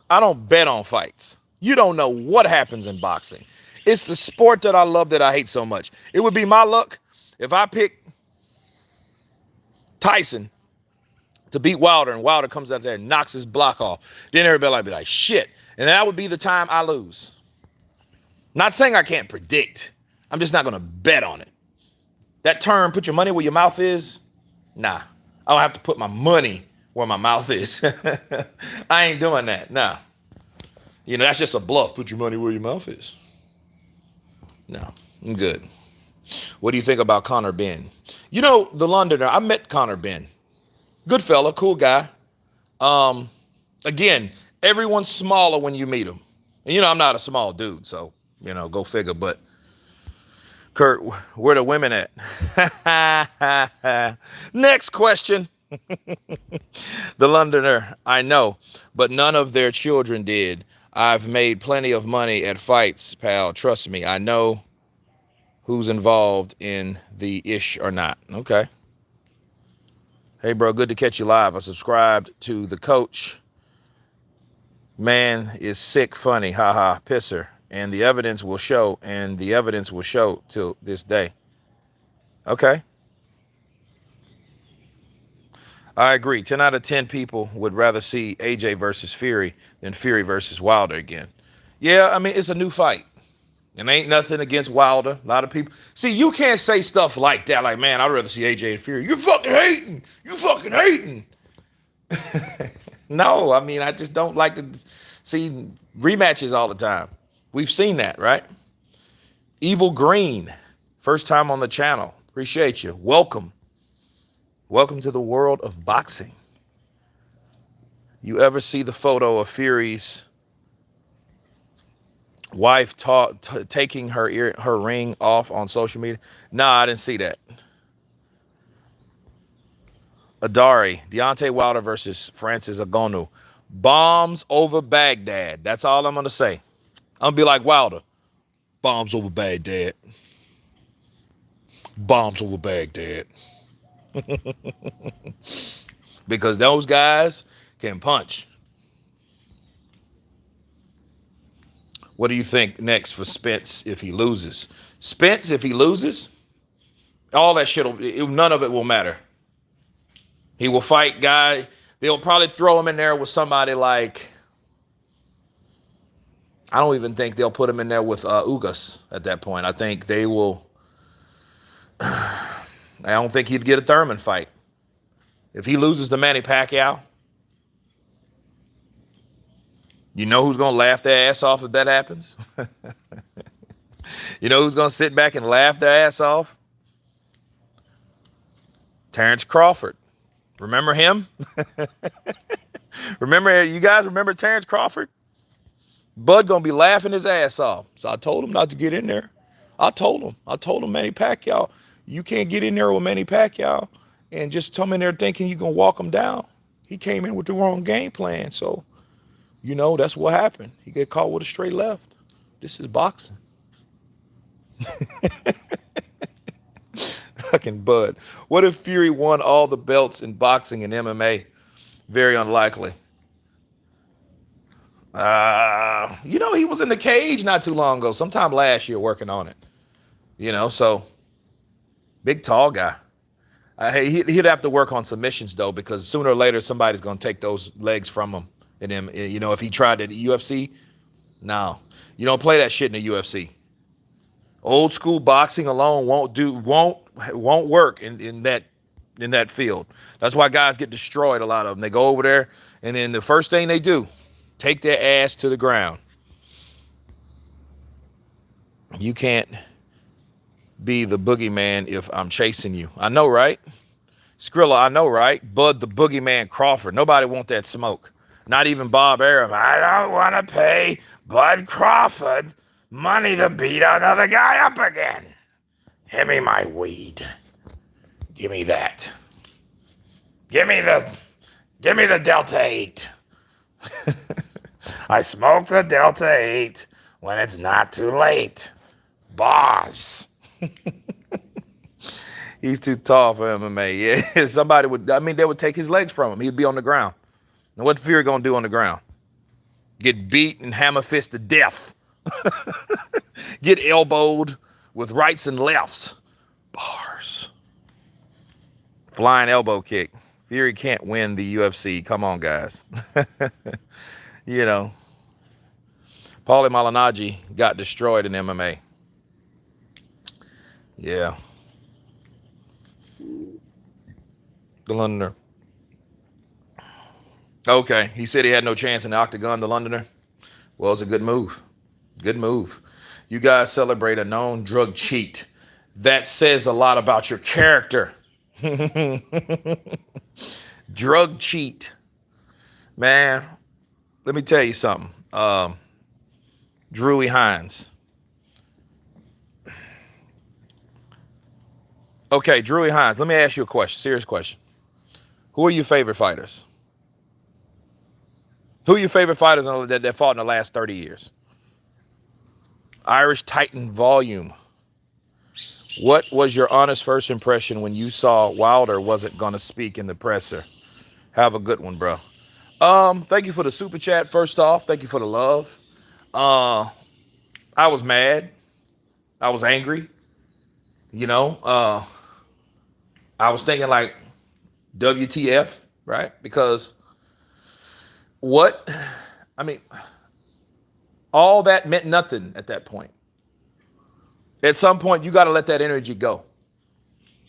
A: I don't bet on fights. You don't know what happens in boxing. It's the sport that I love that I hate so much. It would be my luck if I pick Tyson to beat Wilder and Wilder comes out there and knocks his block off. Then everybody would be like, shit. And that would be the time I lose. Not saying I can't predict. I'm just not going to bet on it. That term, put your money where your mouth is, nah. I don't have to put my money where my mouth is. I ain't doing that, nah. That's just a bluff. Put your money where your mouth is. No, I'm good. What do you think about Conor Benn? The Londoner, I met Conor Benn. Good fella, cool guy. Again, everyone's smaller when you meet him. And I'm not a small dude, so, go figure. But Kurt, where the women at? Next question. The Londoner, I know, but none of their children did. I've made plenty of money at fights, pal. Trust me, I know who's involved in the ish or not. Okay. Hey, bro, good to catch you live. I subscribed to the coach. Man is sick, funny, haha, pisser. And the evidence will show, till this day. Okay. I agree. 10 out of 10 people would rather see AJ versus Fury than Fury versus Wilder again. Yeah, I mean, it's a new fight. And ain't nothing against Wilder. A lot of people. See, you can't say stuff like that. Like, man, I'd rather see AJ and Fury. You're fucking hating. You fucking hating. No, I mean, I just don't like to see rematches all the time. We've seen that, right? Evil Green, first time on the channel. Appreciate you. Welcome. Welcome to the world of boxing. You ever see the photo of Fury's wife taking her ring off on social media? Nah, I didn't see that. Adari, Deontay Wilder versus Francis Ngannou. Bombs over Baghdad. That's all I'm gonna say. I'm gonna be like Wilder. Bombs over Baghdad. Bombs over Baghdad. Because those guys can punch. What do you think next for Spence if he loses? Spence, if he loses, all that shit, none of it will matter. He will fight guy. They'll probably throw him in there with somebody like, I don't even think they'll put him in there with Ugas at that point. I think they will. I don't think he'd get a Thurman fight. If he loses to Manny Pacquiao, you know who's going to laugh their ass off if that happens? You know who's going to sit back and laugh their ass off? Terrence Crawford. Remember him? You guys remember Terrence Crawford? Bud going to be laughing his ass off. So I told him not to get in there. I told him, Manny Pacquiao, you can't get in there with Manny Pacquiao and just come in there thinking you're going to walk him down. He came in with the wrong game plan. So, that's what happened. He got caught with a straight left. This is boxing. Fucking Bud. What if Fury won all the belts in boxing and MMA? Very unlikely. He was in the cage not too long ago, sometime last year working on it. So big, tall guy. He'd have to work on submissions, though, because sooner or later somebody's going to take those legs from him. And him, if he tried it at UFC, no. You don't play that shit in the UFC. Old school boxing alone won't work in that field. That's why guys get destroyed, a lot of them. They go over there, and then the first thing they do, take their ass to the ground. You can't be the boogeyman if I'm chasing you. I know, right? Skrilla, I know, right? Bud the boogeyman Crawford. Nobody want that smoke. Not even Bob Arum. I don't want to pay Bud Crawford money to beat another guy up again. Give me my weed. Give me that. Give me the Delta 8. I smoke the Delta 8 when it's not too late. Boss. He's too tall for MMA. Yeah, they would take his legs from him. He'd be on the ground. Now, what's Fury going to do on the ground? Get beat and hammer fist to death. Get elbowed with rights and lefts. Bars. Flying elbow kick. Fury can't win the UFC. Come on, guys. Paulie Malignaggi got destroyed in MMA. Yeah. The Londoner. Okay, he said he had no chance in the octagon, the Londoner. Well, it's a good move. Good move. You guys celebrate a known drug cheat. That says a lot about your character. Drug cheat. Man, let me tell you something. Drewy Hines. Okay, Drewy Hines, let me ask you a question, serious question. Who are your favorite fighters? Who are your favorite fighters that fought in the last 30 years? Irish Titan Volume. What was your honest first impression when you saw Wilder wasn't going to speak in the presser? Have a good one, bro. Thank you for the super chat, first off. Thank you for the love. I was mad. I was angry. I was thinking like, WTF, right? Because all that meant nothing at that point. At some point, you got to let that energy go.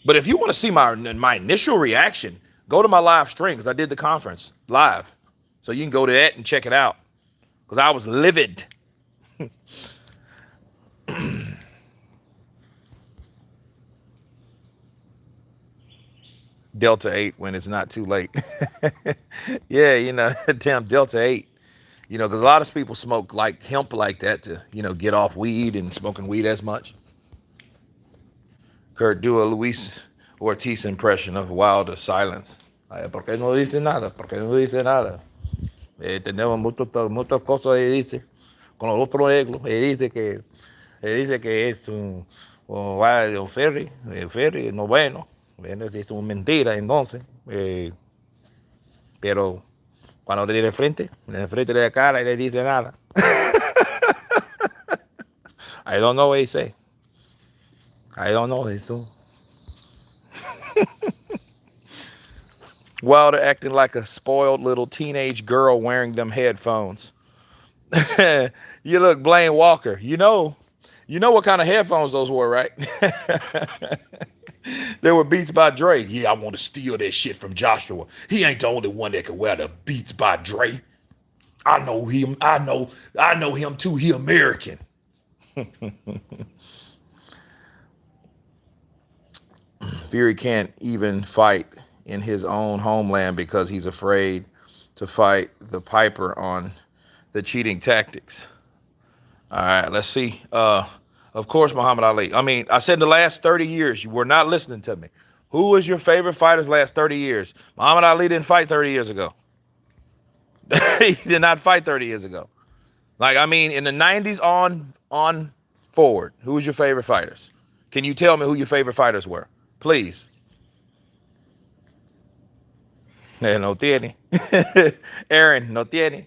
A: But if you want to see my initial reaction, go to my live stream, because I did the conference live. So you can go to that and check it out, because I was livid. Delta 8 when it's not too late. Yeah, damn Delta 8. Because a lot of people smoke like hemp like that to, get off weed and smoking weed as much. Kurt, do a Luis Ortiz impression of Wilder's silence. ¿Por qué no dice nada? ¿Por qué no dice nada? Tenemos muchas cosas, dice, con los otros negros. Dice que es un ferry, ferry, no bueno. Bueno, es una mentira, entonces. Pero cuando le en el frente le da cara y le dice nada. I don't know what he say. I don't know. So. Wilder acting like a spoiled little teenage girl wearing them headphones. You look, Blaine Walker. You know what kind of headphones those were, right? They were Beats by Dre. Yeah, I want to steal that shit from Joshua. He ain't the only one that can wear the Beats by Dre. I know him. I know him too. He American. Fury can't even fight in his own homeland because he's afraid to fight the Piper on the cheating tactics. All right, let's see. Of course, Muhammad Ali. I mean, I said in the last 30 years, you were not listening to me. Who was your favorite fighters last 30 years? Muhammad Ali didn't fight 30 years ago. He did not fight 30 years ago. Like, I mean, in the 90s on forward, who was your favorite fighters? Can you tell me who your favorite fighters were? Please. No tiene. Aaron, no tiene.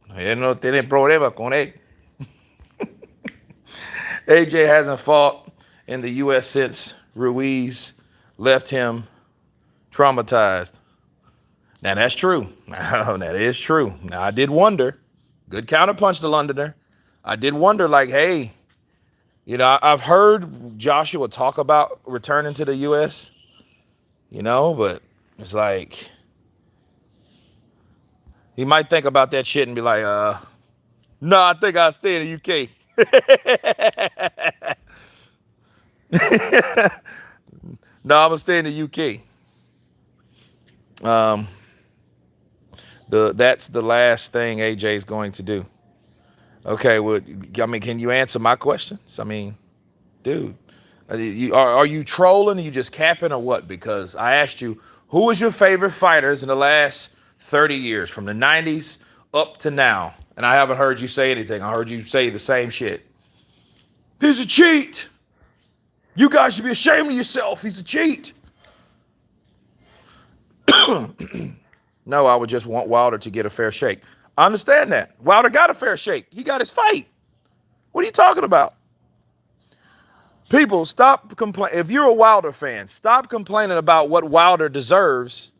A: Él no tiene problema con él. AJ hasn't fought in the U.S. since Ruiz left him traumatized. Now, that's true. That is true. Now, I did wonder. Good counterpunch to Londoner. I did wonder, like, hey, I've heard Joshua talk about returning to the U.S., but it's like he might think about that shit and be like, no, I think I'll stay in the UK. No, I'm gonna stay in the UK. That's the last thing AJ is going to do. Okay, well, I mean, can you answer my questions? I mean, dude, are you trolling? Are you just capping or what? Because I asked you, who was your favorite fighters in the last 30 years, from the 90s up to now? And I haven't heard you say anything. I heard you say the same shit. He's a cheat. You guys should be ashamed of yourself. He's a cheat. No, I would just want Wilder to get a fair shake. I understand that. Wilder got a fair shake. He got his fight. What are you talking about? People, stop complaining. If you're a Wilder fan, stop complaining about what Wilder deserves,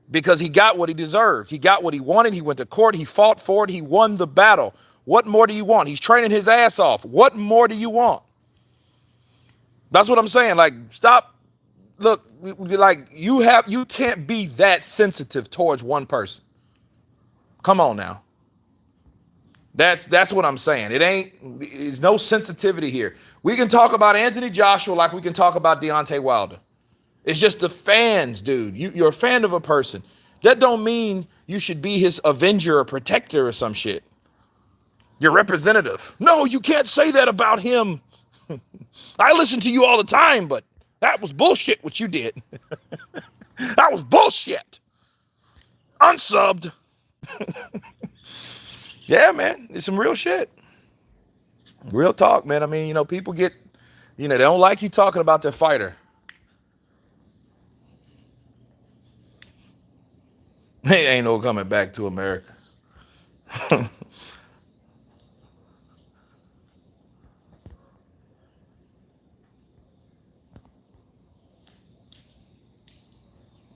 A: because he got what he deserved. He got what he wanted. He went to court. He fought for it. He won the battle. What more do you want? He's training his ass off. What more do you want? That's what I'm saying. Like, stop. Look, like you can't be that sensitive towards one person. Come on now. That's what I'm saying. It's no sensitivity here. We can talk about Anthony Joshua like we can talk about Deontay Wilder. It's just the fans, dude. You're a fan of a person. That don't mean you should be his avenger or protector or some shit. Your representative. No, you can't say that about him. I listen to you all the time, but that was bullshit what you did. That was bullshit. Unsubbed. Yeah, man. It's some real shit. Real talk, man. I mean, people get, they don't like you talking about their fighter. They ain't no coming back to America.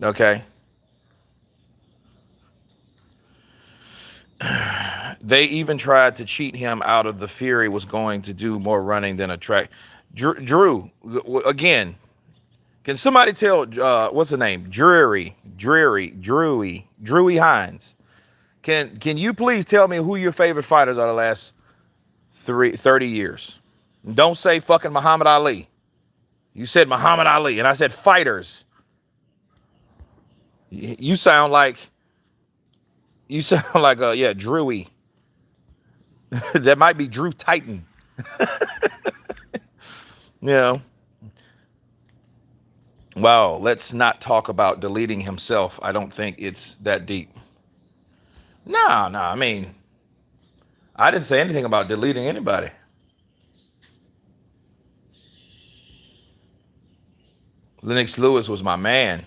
A: Okay. They even tried to cheat him out of the Fury was going to do more running than a track. Drew, again, can somebody tell, what's the name? Drewy Hines. Can you please tell me who your favorite fighters are the last 30 years? Don't say fucking Muhammad Ali. You said Muhammad Ali, and I said fighters. You sound like Drewy. That might be Drew Titan. Wow, let's not talk about deleting himself. I don't think it's that deep. No, no. I mean, I didn't say anything about deleting anybody. Lennox Lewis was my man.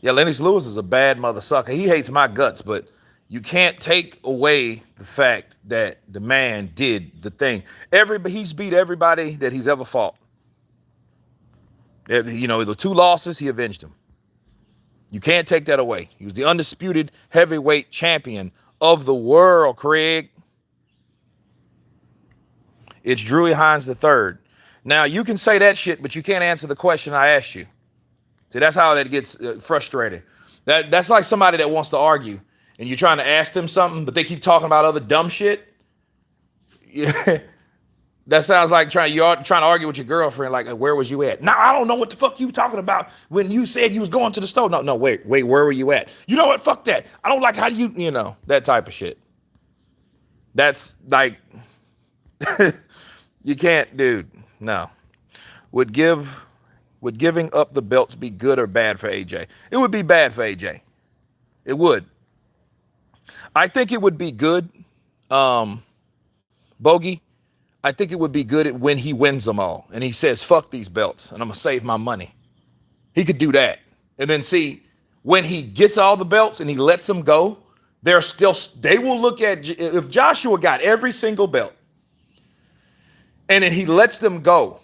A: Yeah, Lennox Lewis is a bad mother sucker. He hates my guts, but you can't take away the fact that the man did the thing. He's beat everybody that he's ever fought. You know, the 2 losses, he avenged them. You can't take that away. He was the undisputed heavyweight champion of the world, Craig. It's Drew Hines III. Now, you can say that shit, but you can't answer the question I asked you. See, that's how that gets frustrating. That's like somebody that wants to argue, and you're trying to ask them something, but they keep talking about other dumb shit. Yeah. That sounds like you're trying to argue with your girlfriend, like, where was you at? No, I don't know what the fuck you talking about when you said you was going to the store. No, wait, where were you at? You know what? Fuck that. I don't like how you know, that type of shit. That's like, you can't, dude. No. Would giving up the belts be good or bad for AJ? It would be bad for AJ. It would. I think it would be good, Bogey. I think it would be good when he wins them all and he says, fuck these belts and I'm going to save my money. He could do that. And then see, when he gets all the belts and he lets them go, they will look at, if Joshua got every single belt and then he lets them go,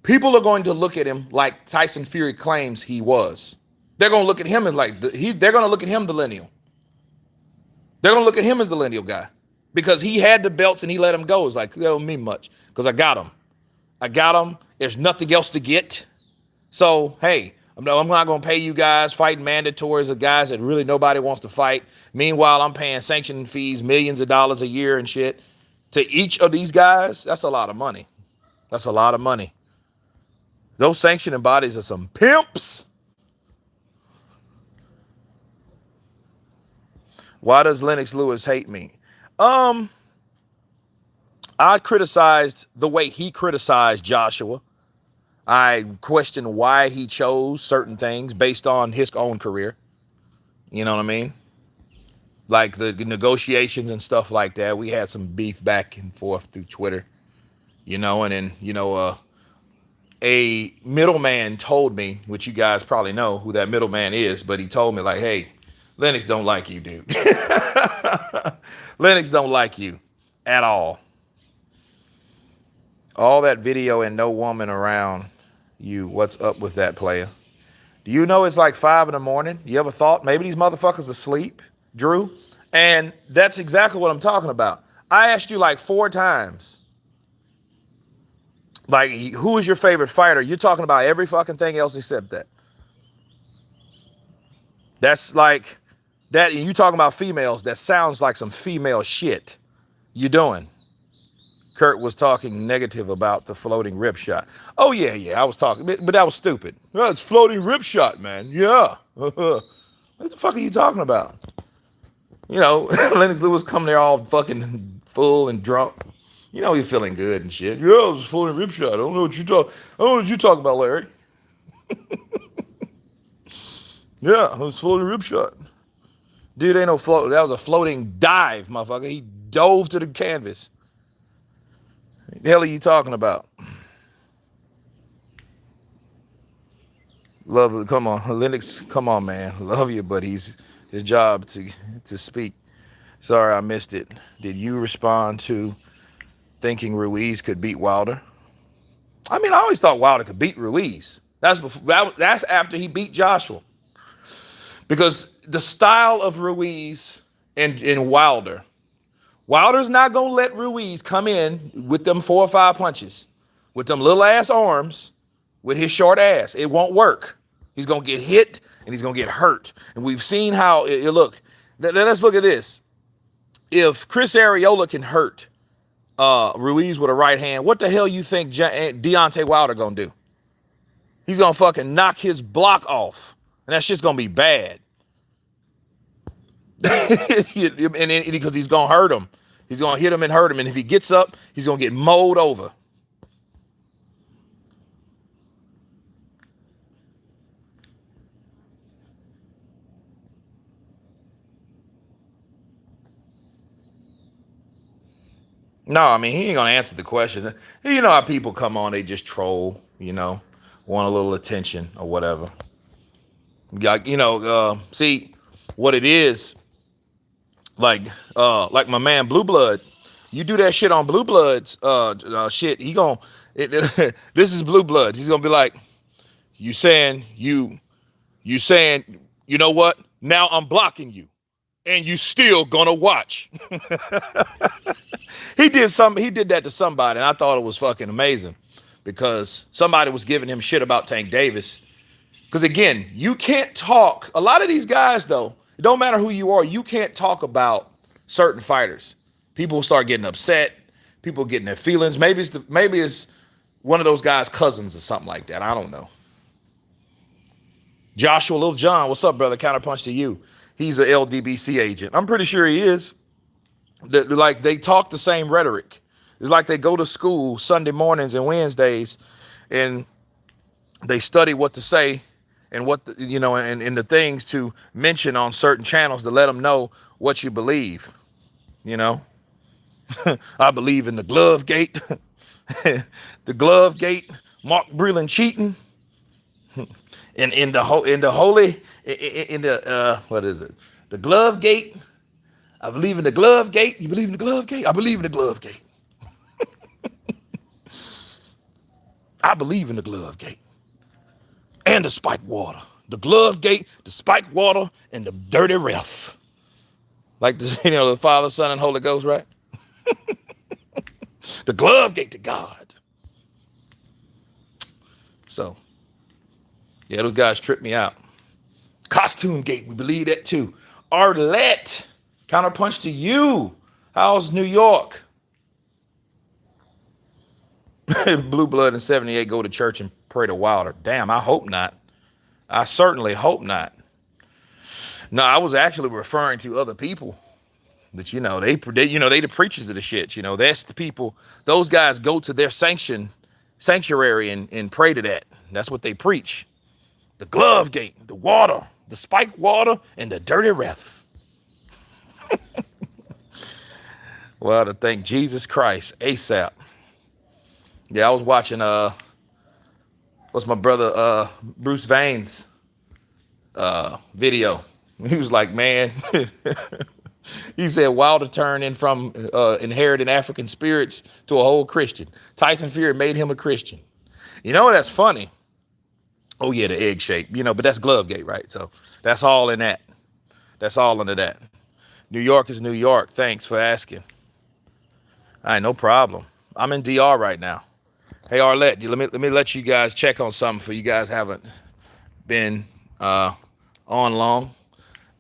A: people are going to look at him like Tyson Fury claims he was. They're going to look at him as they're going to look at him the lineal. They're going to look at him as the lineal guy because he had the belts and he let them go. It's like, that don't mean much because I got them. There's nothing else to get. So, hey, I'm not going to pay you guys fighting mandatories of guys that really nobody wants to fight. Meanwhile, I'm paying sanctioning fees, millions of dollars a year and shit to each of these guys. That's a lot of money. That's a lot of money. Those sanctioning bodies are some pimps. Why does Lennox Lewis hate me? I criticized the way he criticized Joshua. I questioned why he chose certain things based on his own career. You know what I mean? Like the negotiations and stuff like that. We had some beef back and forth through Twitter. And then, a middleman told me, which you guys probably know who that middleman is, but he told me like, hey, Lennox don't like you, dude. Lennox don't like you at all. All that video and no woman around you. What's up with that, player? Do you know it's like 5 a.m? You ever thought maybe these motherfuckers asleep, Drew? And that's exactly what I'm talking about. I asked you like 4 times. Like, who is your favorite fighter? You're talking about every fucking thing else except that. That's like that. And you talking about females. That sounds like some female shit. You doing? Kurt was talking negative about the floating rip shot. Oh, yeah. I was talking, but that was stupid. Well, it's floating rip shot, man. Yeah. What the fuck are you talking about? Lennox Lewis come there all fucking full and drunk. He's feeling good and shit. Yeah, it was floating rip shot. I don't know what you talking about, Larry. Yeah, it was floating rip shot. Dude, ain't no float. That was a floating dive, motherfucker. He dove to the canvas. The hell are you talking about? Love, come on, Lennox, come on, man. Love you, but his job to speak. Sorry, I missed it. Did you respond to thinking Ruiz could beat Wilder? I mean, I always thought Wilder could beat Ruiz. That's after he beat Joshua. Because the style of Ruiz and Wilder's not going to let Ruiz come in with them 4 or 5 punches, with them little ass arms, with his short ass. It won't work. He's going to get hit and he's going to get hurt. And we've seen how look. Let's look at this. If Chris Arreola can hurt Ruiz with a right hand, what the hell you think Deontay Wilder going to do? He's going to fucking knock his block off. And that's just going to be bad. and because he's going to hurt him. He's going to hit him and hurt him. And if he gets up, he's going to get mowed over. No, I mean, he ain't gonna answer the question. You know how people come on, they just troll, want a little attention or whatever. See what it is, like my man Blue Blood. You do that shit on Blue Bloods, shit. This is Blue Bloods. He's gonna be like, you saying you saying, you know what? Now I'm blocking you, and you still gonna watch. He did that to somebody, and I thought it was fucking amazing because somebody was giving him shit about Tank Davis. Because again, you can't talk. A lot of these guys, though, it don't matter who you are, you can't talk about certain fighters. People start getting upset. People getting their feelings. Maybe it's one of those guys' cousins or something like that. I don't know. Joshua Lil John, what's up, brother? Counterpunch to you. He's a LDBC agent. I'm pretty sure he is. Like they talk the same rhetoric. It's like they go to school Sunday mornings and Wednesdays, and they study what to say and and the things to mention on certain channels to let them know what you believe. You know, I believe in the glove gate, the glove gate, Mark Breland cheating, and in the holy in the what is it? The glove gate. I believe in the glove gate. You believe in the glove gate? I believe in the glove gate. I believe in the glove gate and the spike water. The glove gate, the spike water, and the dirty ref. Like the Father, Son, and Holy Ghost, right? The glove gate to God. So, yeah, those guys tripped me out. Costume gate, we believe that too. Arlette, counterpunch to you. How's New York? Blue Blood in 78 go to church and pray to Wilder. Damn, I hope not. I certainly hope not. No, I was actually referring to other people. But they the preachers of the shit. That's the people. Those guys go to their sanctuary and pray to that. That's what they preach. The glove gate, the water, the spike water, and the dirty ref. Well, to thank Jesus Christ, ASAP. Yeah, I was watching what's my brother Bruce Vane's video. He was like, man, he said Wilder turned in from inheriting African spirits to a whole Christian. Tyson Fury made him a Christian. That's funny. Oh yeah, the egg shape, but that's glove gate, right? So that's all in that. That's all into that. New York is New York. Thanks for asking. All right, no problem. I'm in DR right now. Hey Arlette, let me let you guys check on something for you guys haven't been on long.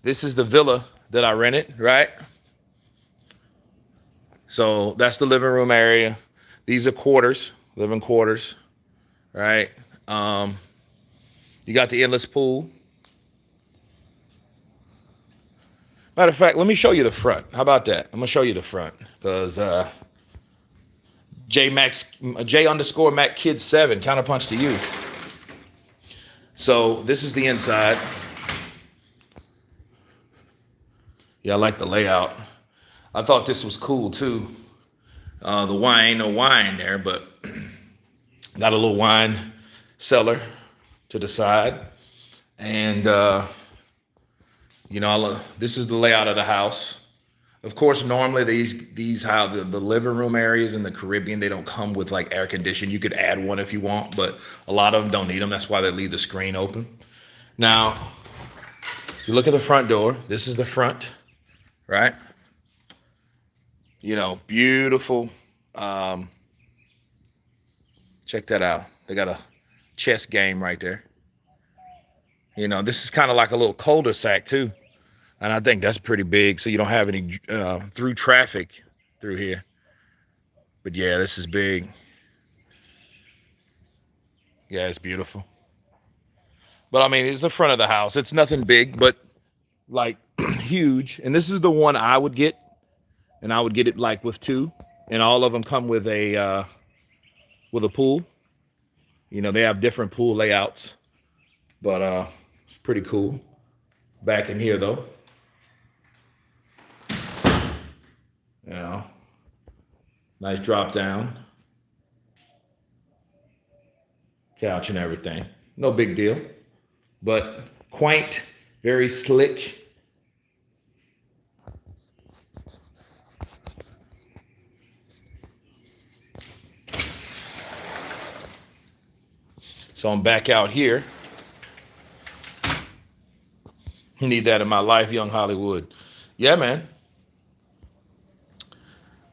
A: This is the villa that I rented, right? So that's the living room area. These are quarters, living quarters, right? You got the endless pool. Matter of fact, let me show you the front. How about that? I'm gonna show you the front because J underscore Mac Kid 7 counterpunch to you. So this is the inside. Yeah, I like the layout. I thought this was cool too. The wine, no wine there, but got a little wine cellar to the side. And, this is the layout of the house. Of course, normally these how the living room areas in the Caribbean, they don't come with like air conditioning. You could add one if you want, but a lot of them don't need them. That's why they leave the screen open. Now, you look at the front door. This is the front, right? Beautiful. Check that out. They got a chess game right there. This is kind of like a little cul-de-sac too. And I think that's pretty big, so you don't have any through traffic through here. But yeah, this is big. Yeah, it's beautiful. But I mean, it's the front of the house. It's nothing big, but like huge. And this is the one I would get. And I would get it like with two. And all of them come with a pool. They have different pool layouts. But it's pretty cool. Back in here though. Nice drop down, couch and everything. No big deal, but quaint, very slick. So I'm back out here. Need that in my life, young Hollywood. Yeah, man.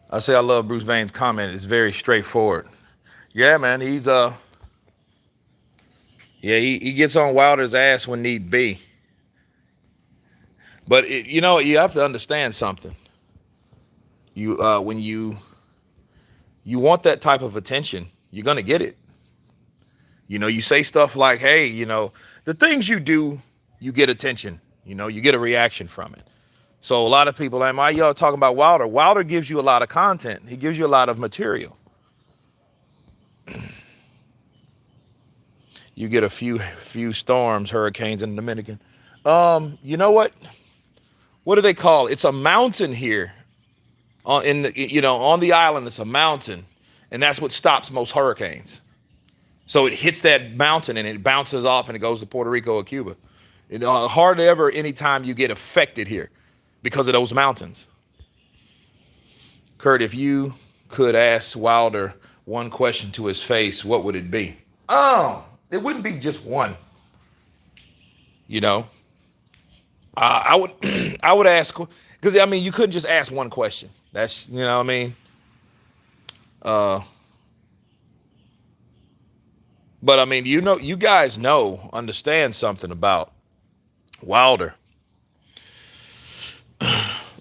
A: I say I love Bruce Vane's comment. It's very straightforward. Yeah, man. He gets on Wilder's ass when need be. But you have to understand something. When you want that type of attention, you're gonna get it. You say stuff like, "Hey, the things you do, you get attention. You get a reaction from it." So a lot of people like, "Why y'all talking about Wilder?" Wilder gives you a lot of content. He gives you a lot of material. You get a few storms, hurricanes in the Dominican. You know what? What do they call it? It's a mountain here on the island. It's a mountain, and that's what stops most hurricanes. So it hits that mountain and it bounces off and it goes to Puerto Rico or Cuba. Hardly ever any time you get affected here because of those mountains. Kurt, if you could ask Wilder one question to his face, what would it be? Oh, it wouldn't be just one. You know, I would I would ask because you couldn't just ask one question. That's what I mean. Uh, but you guys understand something about Wilder.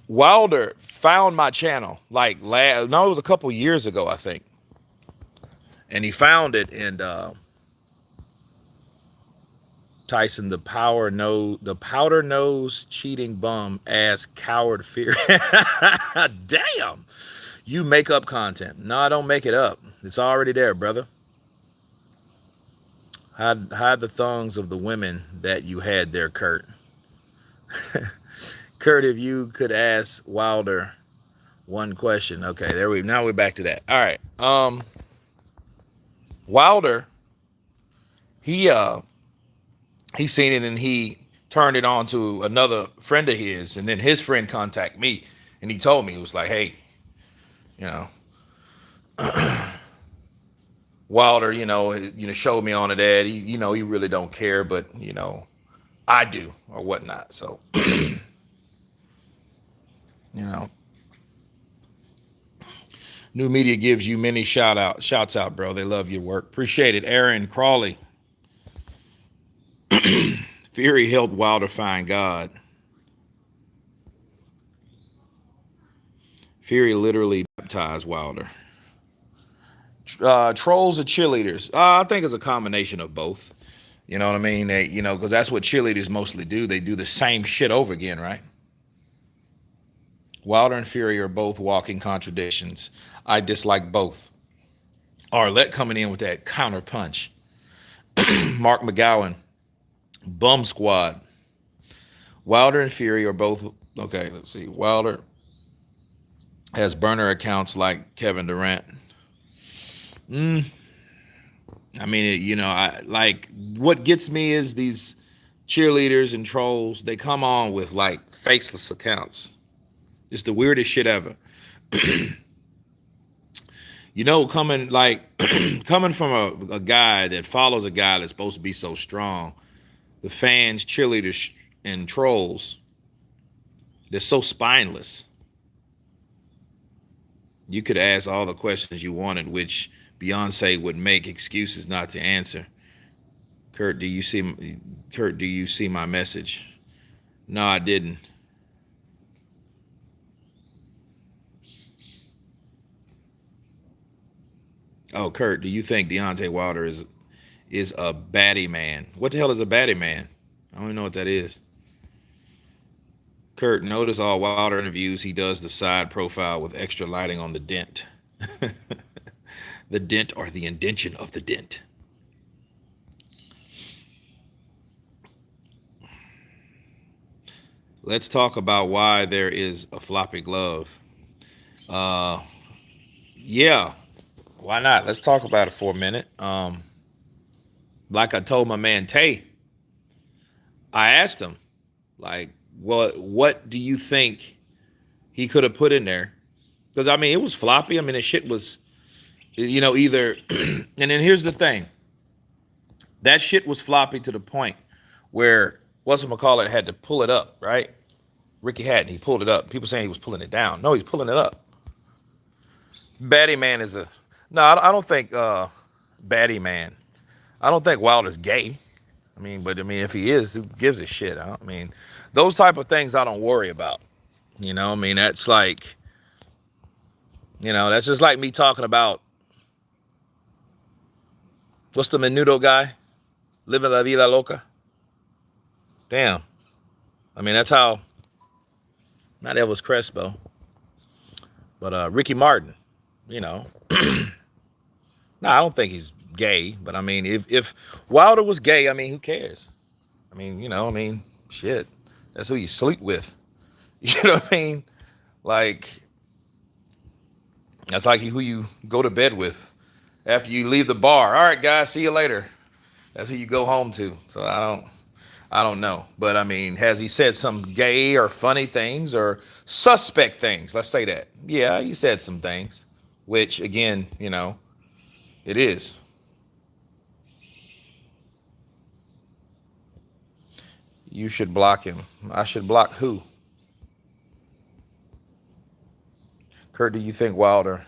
A: Wilder found my channel it was a couple years ago, I think, and he found it and Tyson, the powder nose cheating bum ass coward fear. Damn, you make up content. No, I don't make it up. It's already there, brother. Hide the thongs of the women that you had there, Kurt. Kurt, if you could ask Wilder one question. Okay, now we're back to that. All right. Wilder, he seen it and he turned it on to another friend of his, and then his friend contacted me and he told me, it was like, hey, you know, Wilder, showed me on it that he really don't care, but I do or whatnot. So, New Media gives you many shouts out, bro. They love your work. Appreciate it. Aaron Crawley. Fury helped Wilder find God. Fury literally baptized Wilder. Trolls or cheerleaders? I think it's a combination of both. You know what I mean? Because that's what cheerleaders mostly do. They do the same shit over again, right? Wilder and Fury are both walking contradictions. I dislike both. Arlette coming in with that counterpunch. Mark McGowan, Bum Squad. Wilder and Fury are both okay. Let's see. Wilder has burner accounts like Kevin Durant. What gets me is these cheerleaders and trolls. They come on with like faceless accounts. It's the weirdest shit ever. Coming coming from a guy that follows a guy that's supposed to be so strong, the fans, cheerleaders, and trolls, they're so spineless. You could ask all the questions you wanted, which Beyonce would make excuses not to answer. Kurt, do you see my message? No, I didn't. Oh, Kurt, do you think Deontay Wilder is a baddie man? What the hell is a baddie man? I don't even know what that is. Kurt, notice all Wilder interviews, he does the side profile with extra lighting on the dent. The dent or the indention of the dent. Let's talk about why there is a floppy glove. Yeah, why not? Let's talk about it for a minute. Like I told my man Tay, I asked him, like, what do you think he could have put in there? Because I mean, it was floppy. I mean, the shit was, either. And then here's the thing: that shit was floppy to the point where what's McCall had to pull it up, right? Ricky Hatton, he pulled it up. People saying he was pulling it down. No, he's pulling it up. Batty Man is a no. I don't think Batty Man. I don't think Wilder's gay. But if he is, who gives a shit? I mean, those type of things I don't worry about. That's like, that's just like me talking about what's the Menudo guy, living la vida loca. Damn. That's how. Not Elvis Crespo, but Ricky Martin. You know. No, I don't think he's gay, but if Wilder was gay, who cares? Shit, that's who you sleep with. You know what I mean? Like, that's like who you go to bed with after you leave the bar. All right, guys, see you later. That's who you go home to. So I don't know. But has he said some gay or funny things or suspect things? Let's say that. Yeah, he said some things, which again, it is. You should block him. I should block who? Kurt, do you think Wilder,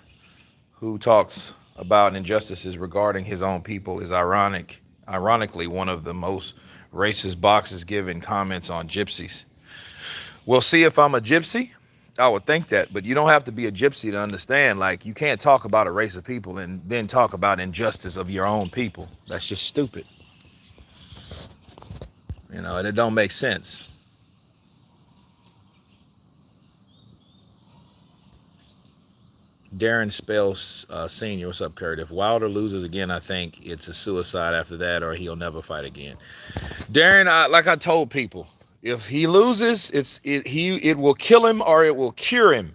A: who talks about injustices regarding his own people, is ironically one of the most racist boxers giving comments on gypsies? Well, see, if I'm a gypsy, I would think that, but you don't have to be a gypsy to understand. Like, you can't talk about a race of people and then talk about injustice of your own people. That's just stupid. And it don't make sense. Darren Spells Senior, what's up, Kurt? If Wilder loses again, I think it's a suicide after that, or he'll never fight again. Darren, like I told people, if he loses, it will kill him or it will cure him.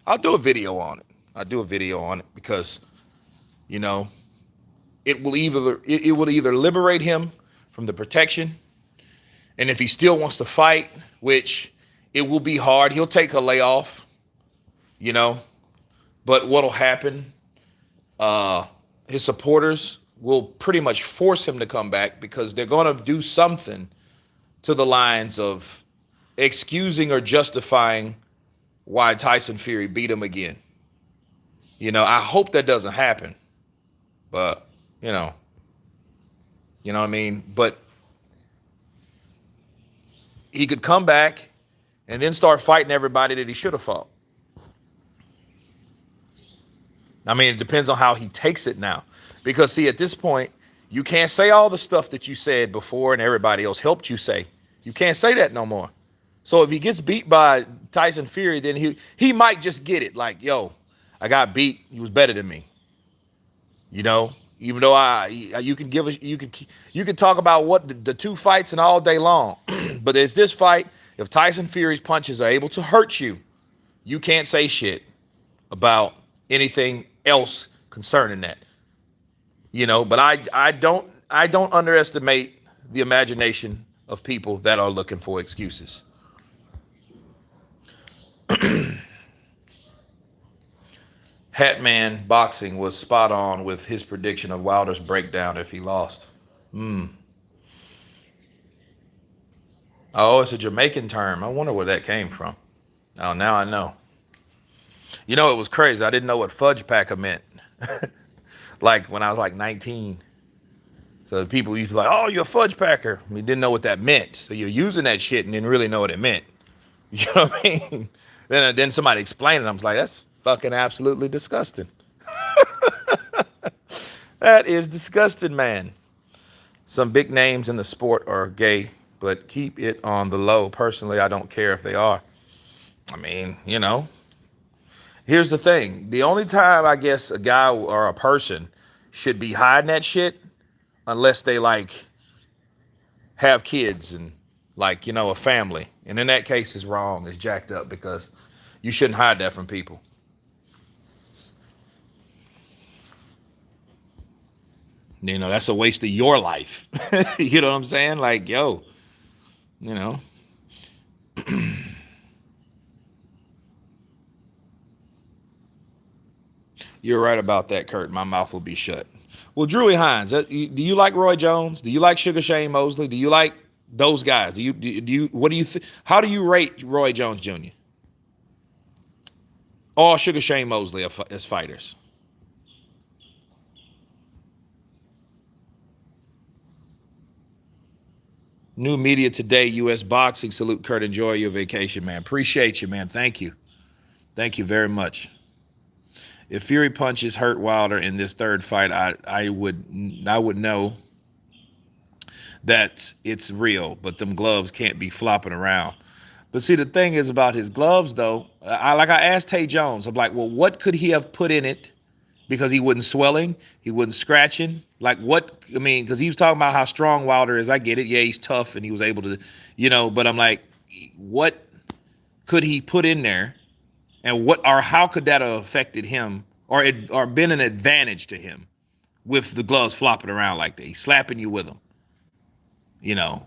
A: I'll do a video on it. Because you know it will either liberate him from the protection, and if he still wants to fight, which it will be hard, he'll take a layoff. You know, but what'll happen? His supporters will pretty much force him to come back because they're going to do something to the lines of excusing or justifying why Tyson Fury beat him again. I hope that doesn't happen, but you know what I mean? But he could come back and then start fighting everybody that he should have fought. It depends on how he takes it now. Because, see, at this point, you can't say all the stuff that you said before and everybody else helped you say. You can't say that no more. So if he gets beat by Tyson Fury, then he might just get it. Like, yo, I got beat. He was better than me. Even though you can talk about what the two fights and all day long. But there's this fight. If Tyson Fury's punches are able to hurt you, you can't say shit about anything else concerning that. But I don't underestimate the imagination of people that are looking for excuses. Hatman Boxing was spot on with his prediction of Wilder's breakdown if he lost. Oh, it's a Jamaican term. I wonder where that came from. Oh, now I know. It was crazy. I didn't know what fudge packer meant. Like when I was like 19. So people used to be like, oh, you're a fudge packer. We didn't know what that meant. So you're using that shit and didn't really know what it meant. You know what I mean? Then somebody explained it. I was like, that's fucking absolutely disgusting. That is disgusting, man. Some big names in the sport are gay, but keep it on the low. Personally, I don't care if they are. Here's the thing. The only time I guess a guy or a person should be hiding that shit, unless they have kids and a family. And in that case, it's wrong. It's jacked up because you shouldn't hide that from people. That's a waste of your life. You know what I'm saying? Like, yo, you know, you're right about that, Kurt. My mouth will be shut. Well, Drewy Hines, do you like Roy Jones? Do you like Sugar Shane Mosley? Do you like those guys? Do you what do you how do you rate Roy Jones Jr. or Sugar Shane Mosley as fighters? New media today, U.S. boxing. Salute, Kurt. Enjoy your vacation, man. Appreciate you, man. Thank you. Thank you very much. If Fury punches hurt Wilder in this third fight, I would know that it's real, but them gloves can't be flopping around. But see, the thing is about his gloves, though. I asked Tay Jones, I'm like, well, what could he have put in it? Because he wasn't swelling, he wasn't scratching. Like what? I mean, because he was talking about how strong Wilder is. I get it. Yeah, he's tough, and he was able to, But I'm like, what could he put in there, and how could that have affected him, or been an advantage to him with the gloves flopping around like that? He's slapping you with them, you know.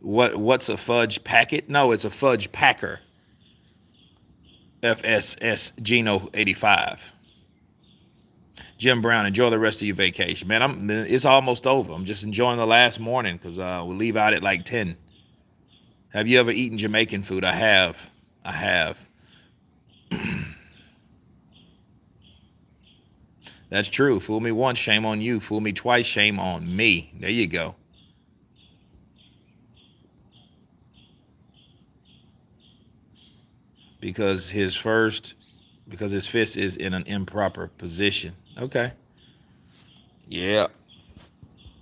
A: What's a fudge packet? No, it's a fudge packer. FSS Geno 85. Jim Brown, enjoy the rest of your vacation, man. It's almost over. I'm just enjoying the last morning because we'll leave out at like 10. Have you ever eaten Jamaican food? I have. I have. That's true. Fool me once, shame on you. Fool me twice, shame on me. There you go. Because his fist is in an improper position. Okay. Yeah.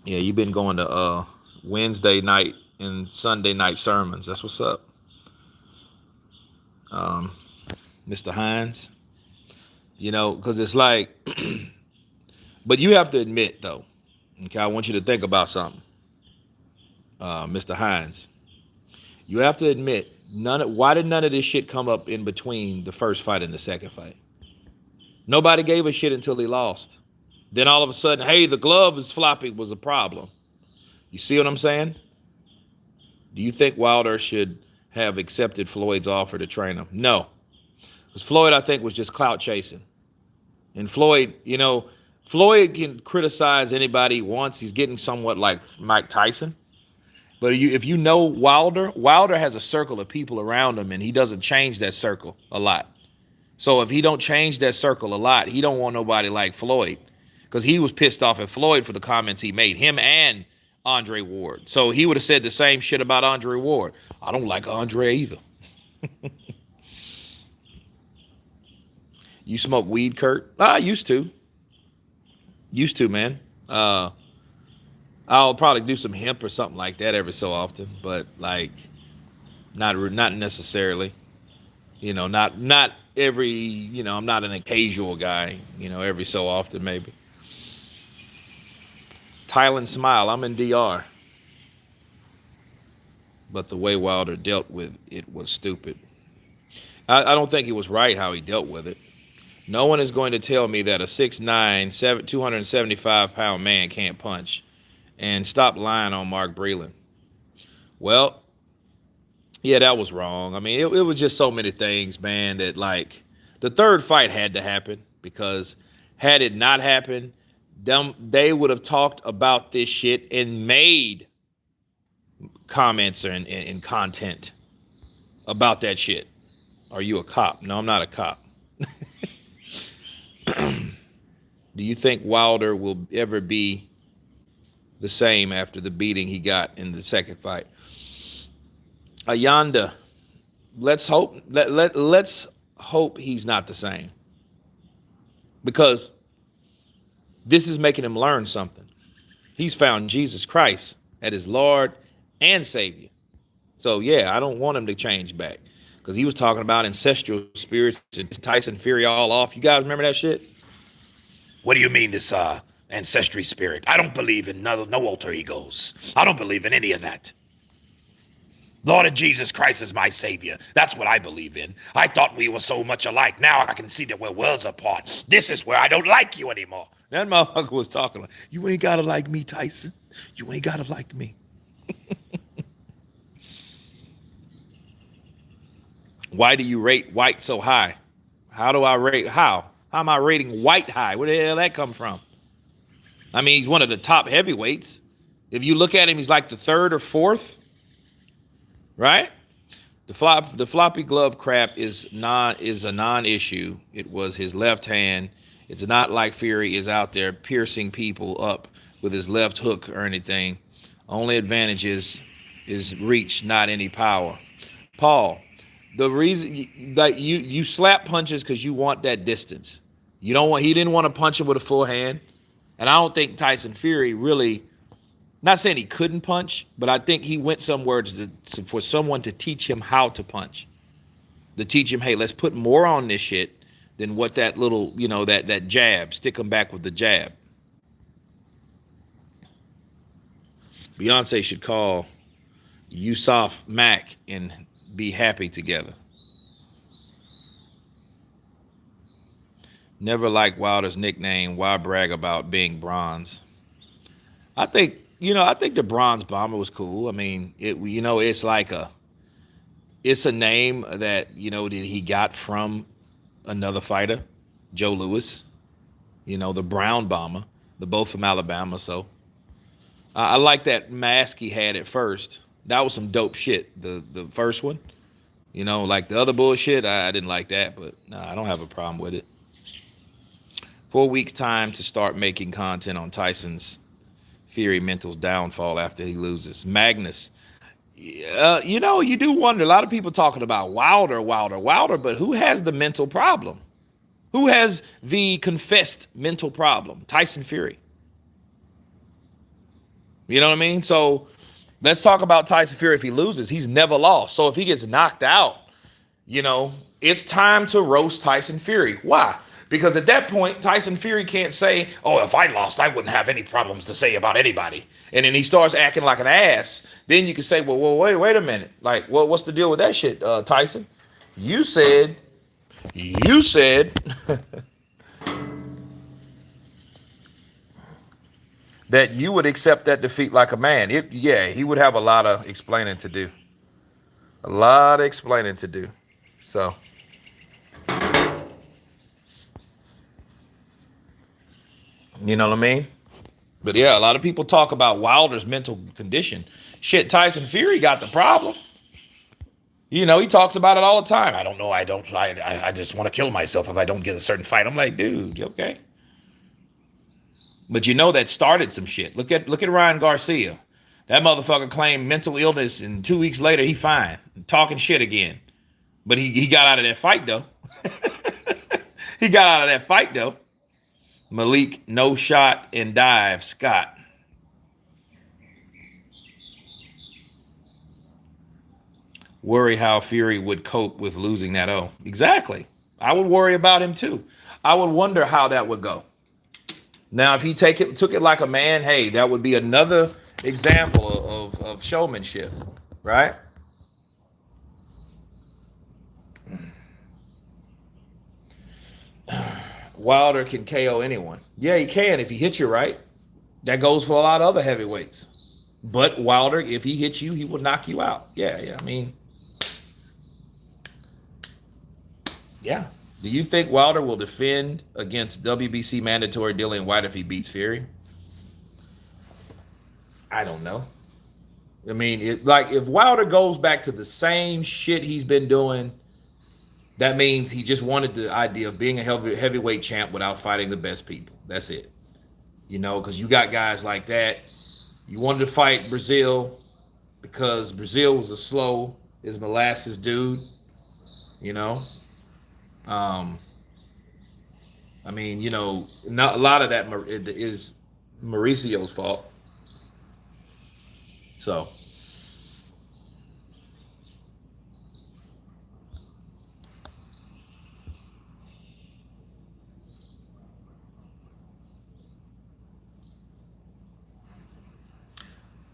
A: Yeah, you've been going to Wednesday night and Sunday night sermons. That's what's up. Um, Mr. Hines. Because it's like, but you have to admit though, okay, I want you to think about something, Mr. Hines. You have to admit, why did none of this shit come up in between the first fight and the second fight? Nobody gave a shit until he lost. Then all of a sudden, hey, the glove is floppy was a problem. You see what I'm saying? Do you think Wilder should have accepted Floyd's offer to train him? No. Because Floyd, I think, was just clout chasing. And Floyd, Floyd can criticize anybody he wants. He's getting somewhat like Mike Tyson. But if you know Wilder has a circle of people around him, and he doesn't change that circle a lot. So if he don't change that circle a lot, he don't want nobody like Floyd, because he was pissed off at Floyd for the comments he made, him and Andre Ward. So he would have said the same shit about Andre Ward. I don't like Andre either. You smoke weed, Kurt? I used to. Used to, man. I'll probably do some hemp or something like that every so often, but like not necessarily. Not every. I'm not an occasional guy. Every so often maybe. Thailand smile. I'm in DR, but the way Wilder dealt with it was stupid. I don't think it was right how he dealt with it. No one is going to tell me that a 6'9", 275-pound man can't punch. And stop lying on Mark Breland. Well, yeah, that was wrong. I mean, it was just so many things, man, that like the third fight had to happen, because had it not happened, they would have talked about this shit and made comments and content about that shit. Are you a cop? No, I'm not a cop. Do you think Wilder will ever be the same after the beating he got in the second fight? Ayanda, let's hope let's hope he's not the same, because this is making him learn something. He's found Jesus Christ as his Lord and Savior. So yeah, I don't want him to change back, because he was talking about ancestral spirits and Tyson Fury all off. You guys remember that shit? What do you mean this ancestry spirit? I don't believe in no alter egos. I don't believe in any of that. Lord Jesus Christ is my savior. That's what I believe in. I thought we were so much alike. Now I can see that we're worlds apart. This is where I don't like you anymore. That motherfucker was talking like, you ain't gotta like me, Tyson. You ain't gotta like me. Why do you rate white so high? How do I rate? How am I rating white high? Where the hell that come from? I mean, he's one of the top heavyweights. If you look at him, he's like the third or fourth, right? The floppy glove crap is a non-issue. It was his left hand. It's not like Fury is out there piercing people up with his left hook or anything. Only advantage is reach, not any power. Paul, the reason that you slap punches because you want that distance. You don't want. He didn't want to punch him with a full hand, and I don't think Tyson Fury really. Not saying he couldn't punch, but I think he went somewhere for someone to teach him how to punch. To teach him, hey, let's put more on this shit than what that little, that jab. Stick him back with the jab. Beyonce should call Yusuf Mack and be happy together. Never liked Wilder's nickname. Why brag about being bronze? I think the bronze bomber was cool. I mean, it's like it's a name that, that he got from another fighter, Joe Louis, the brown bomber. They're both from Alabama. So I like that mask he had at first. That was some dope shit. The first one, like the other bullshit, I didn't like that, but I don't have a problem with it. 4 weeks time to start making content on Tyson's Fury mental downfall after he loses. Magnus, you do wonder. A lot of people talking about Wilder, but who has the mental problem? Who has the confessed mental problem? Tyson Fury. You know what I mean? So let's talk about Tyson Fury. If he loses, he's never lost. So if he gets knocked out, it's time to roast Tyson Fury. Why? Because at that point, Tyson Fury can't say, oh, if I lost, I wouldn't have any problems to say about anybody. And then he starts acting like an ass. Then you can say, well, wait a minute. Like, well, what's the deal with that shit, Tyson? You said that you would accept that defeat like a man. He would have a lot of explaining to do. A lot of explaining to do. So... You know what I mean? But yeah, a lot of people talk about Wilder's mental condition. Shit, Tyson Fury got the problem. He talks about it all the time. I don't know. I just want to kill myself if I don't get a certain fight. I'm like, dude, you okay? But that started some shit. Look at Ryan Garcia. That motherfucker claimed mental illness, and 2 weeks later, he fine. Talking shit again. But he got out of that fight, though. He got out of that fight, though. Malik, no shot and dive. Scott. Worry how Fury would cope with losing that O. Exactly. I would worry about him too. I would wonder how that would go. Now, if he took it like a man, hey, that would be another example of showmanship, right? Wilder can KO anyone. Yeah, he can if he hits you right. That goes for a lot of other heavyweights. But Wilder, if he hits you, he will knock you out. Yeah. I mean, yeah. Do you think Wilder will defend against WBC mandatory Dillian White if he beats Fury? I don't know. I mean, if Wilder goes back to the same shit he's been doing, that means he just wanted the idea of being a heavyweight champ without fighting the best people. That's it. Because you got guys like that. You wanted to fight Brazil because Brazil was a slow as molasses dude. I mean, not a lot of that is Mauricio's fault. So.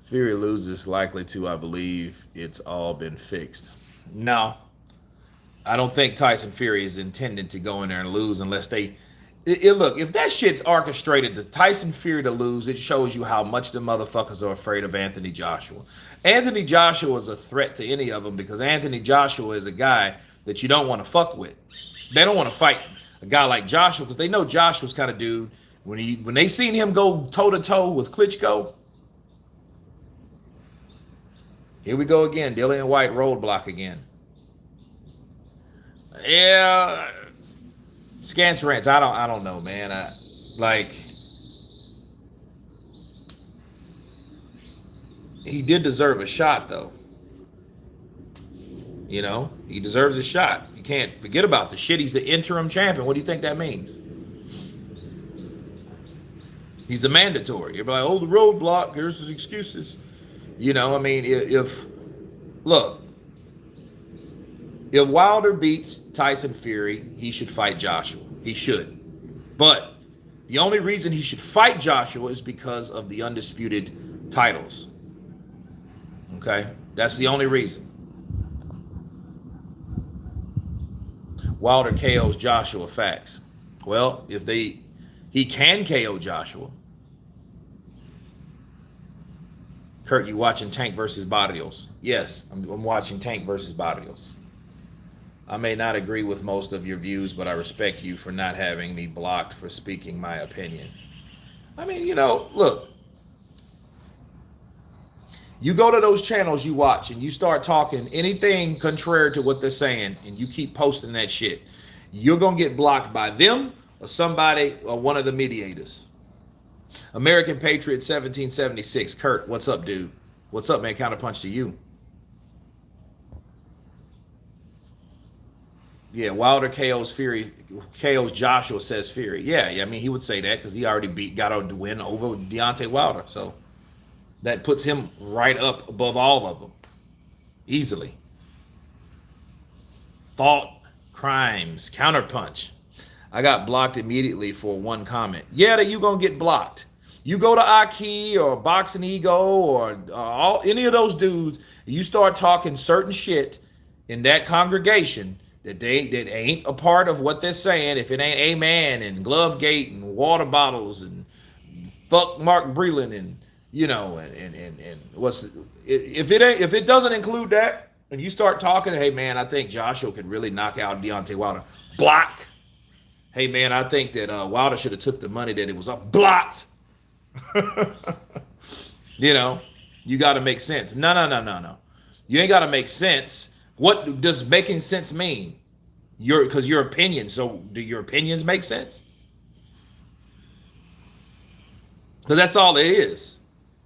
A: Fury loses likely to, I believe it's all been fixed. No, I don't think Tyson Fury is intended to go in there and lose unless they. Look, if that shit's orchestrated to Tyson Fury to lose, it shows you how much the motherfuckers are afraid of Anthony Joshua. Anthony Joshua is a threat to any of them because Anthony Joshua is a guy that you don't want to fuck with. They don't want to fight a guy like Joshua because they know Joshua's kind of dude. When they seen him go toe to toe with Klitschko, here we go again, Dillian White roadblock again. Yeah, Scance rants. I don't know, man. He did deserve a shot, though. You know, he deserves a shot. You can't forget about the shit. He's the interim champion. What do you think that means? He's the mandatory. You're like, oh, the roadblock. Here's his excuses. You know, I mean, if Wilder beats Tyson Fury, he should fight Joshua. He should. But the only reason he should fight Joshua is because of the undisputed titles. Okay? That's the only reason. Wilder KOs Joshua, facts. Well, he can KO Joshua. Kurt, you watching Tank versus Barrios? Yes, I'm watching Tank versus Barrios. I may not agree with most of your views, but I respect you for not having me blocked for speaking my opinion. I mean, you know, look. You go to those channels you watch and you start talking anything contrary to what they're saying and you keep posting that shit, you're going to get blocked by them or somebody or one of the mediators. American Patriot 1776. Kurt, what's up, dude? What's up, man? Counterpunch to you. Yeah, Wilder KOs Joshua, says Fury. Yeah, I mean, he would say that because he already got a win over Deontay Wilder. So that puts him right up above all of them. Easily. Thought crimes. Counterpunch. I got blocked immediately for one comment. Yeah, that you going to get blocked. You go to Aki or Boxing Ego or any of those dudes, you start talking certain shit in that congregation that ain't a part of what they're saying. If it ain't Amen and Glovegate and water bottles and fuck Mark Breland and you know and what's if it doesn't include that and you start talking, hey man, I think Joshua could really knock out Deontay Wilder. Block. Hey man, I think that Wilder should have took the money that it was up. Blocked. You know, you got to make sense. No. You ain't got to make sense. What does making sense mean? Because your opinion. So do your opinions make sense? Because that's all it is.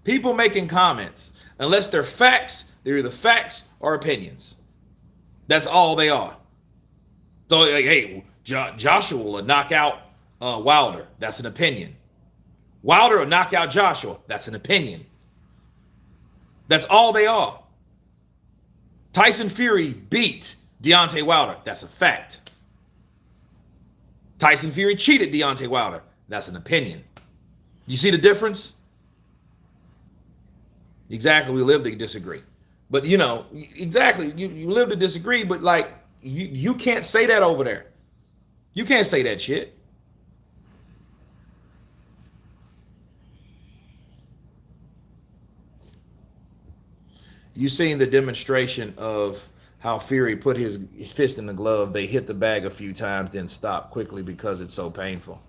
A: People making comments, unless they're facts, they're either facts or opinions. That's all they are. So, like, hey, Joshua will knock out Wilder. That's an opinion. Wilder will knock out Joshua. That's an opinion. That's all they are. Tyson Fury beat Deontay Wilder. That's a fact. Tyson Fury cheated Deontay Wilder. That's an opinion. You see the difference? Exactly. We live to disagree. But, you know, exactly. You live to disagree, but, like, you can't say that over there. You can't say that shit. You seen the demonstration of how Fury put his fist in the glove. They hit the bag a few times, then stop quickly because it's so painful.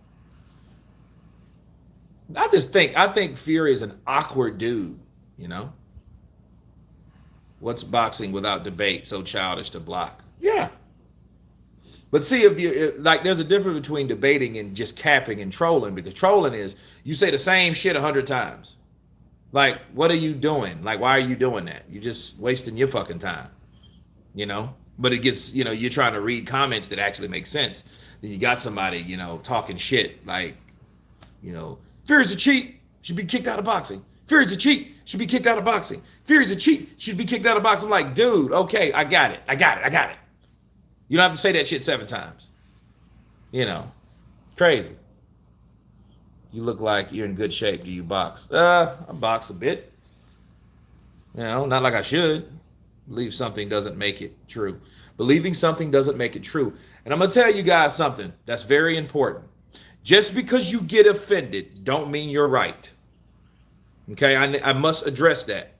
A: I think Fury is an awkward dude, you know? What's boxing without debate? So childish to block. Yeah. But see, there's a difference between debating and just capping and trolling, because trolling is you say the same shit 100 times. Like, what are you doing? Like, why are you doing that? You're just wasting your fucking time, you know? But it gets, you know, you're trying to read comments that actually make sense. Then you got somebody, you know, talking shit like, you know, Fury's a cheat, should be kicked out of boxing. Fury's a cheat, should be kicked out of boxing. Fury's a cheat, should be kicked out of boxing. I'm like, dude, okay, I got it. You don't have to say that shit 7 times. You know, crazy. You look like you're in good shape. Do you box? I box a bit. Not like I should. Believe something doesn't make it true. Believing something doesn't make it true. And I'm going to tell you guys something that's very important. Just because you get offended don't mean you're right. Okay, I must address that.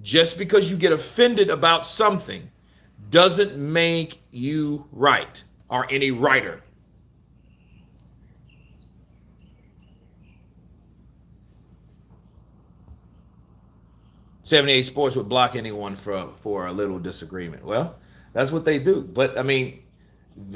A: Just because you get offended about something doesn't make you right or any righter. 78 Sports would block anyone for a little disagreement. Well, that's what they do. But I mean,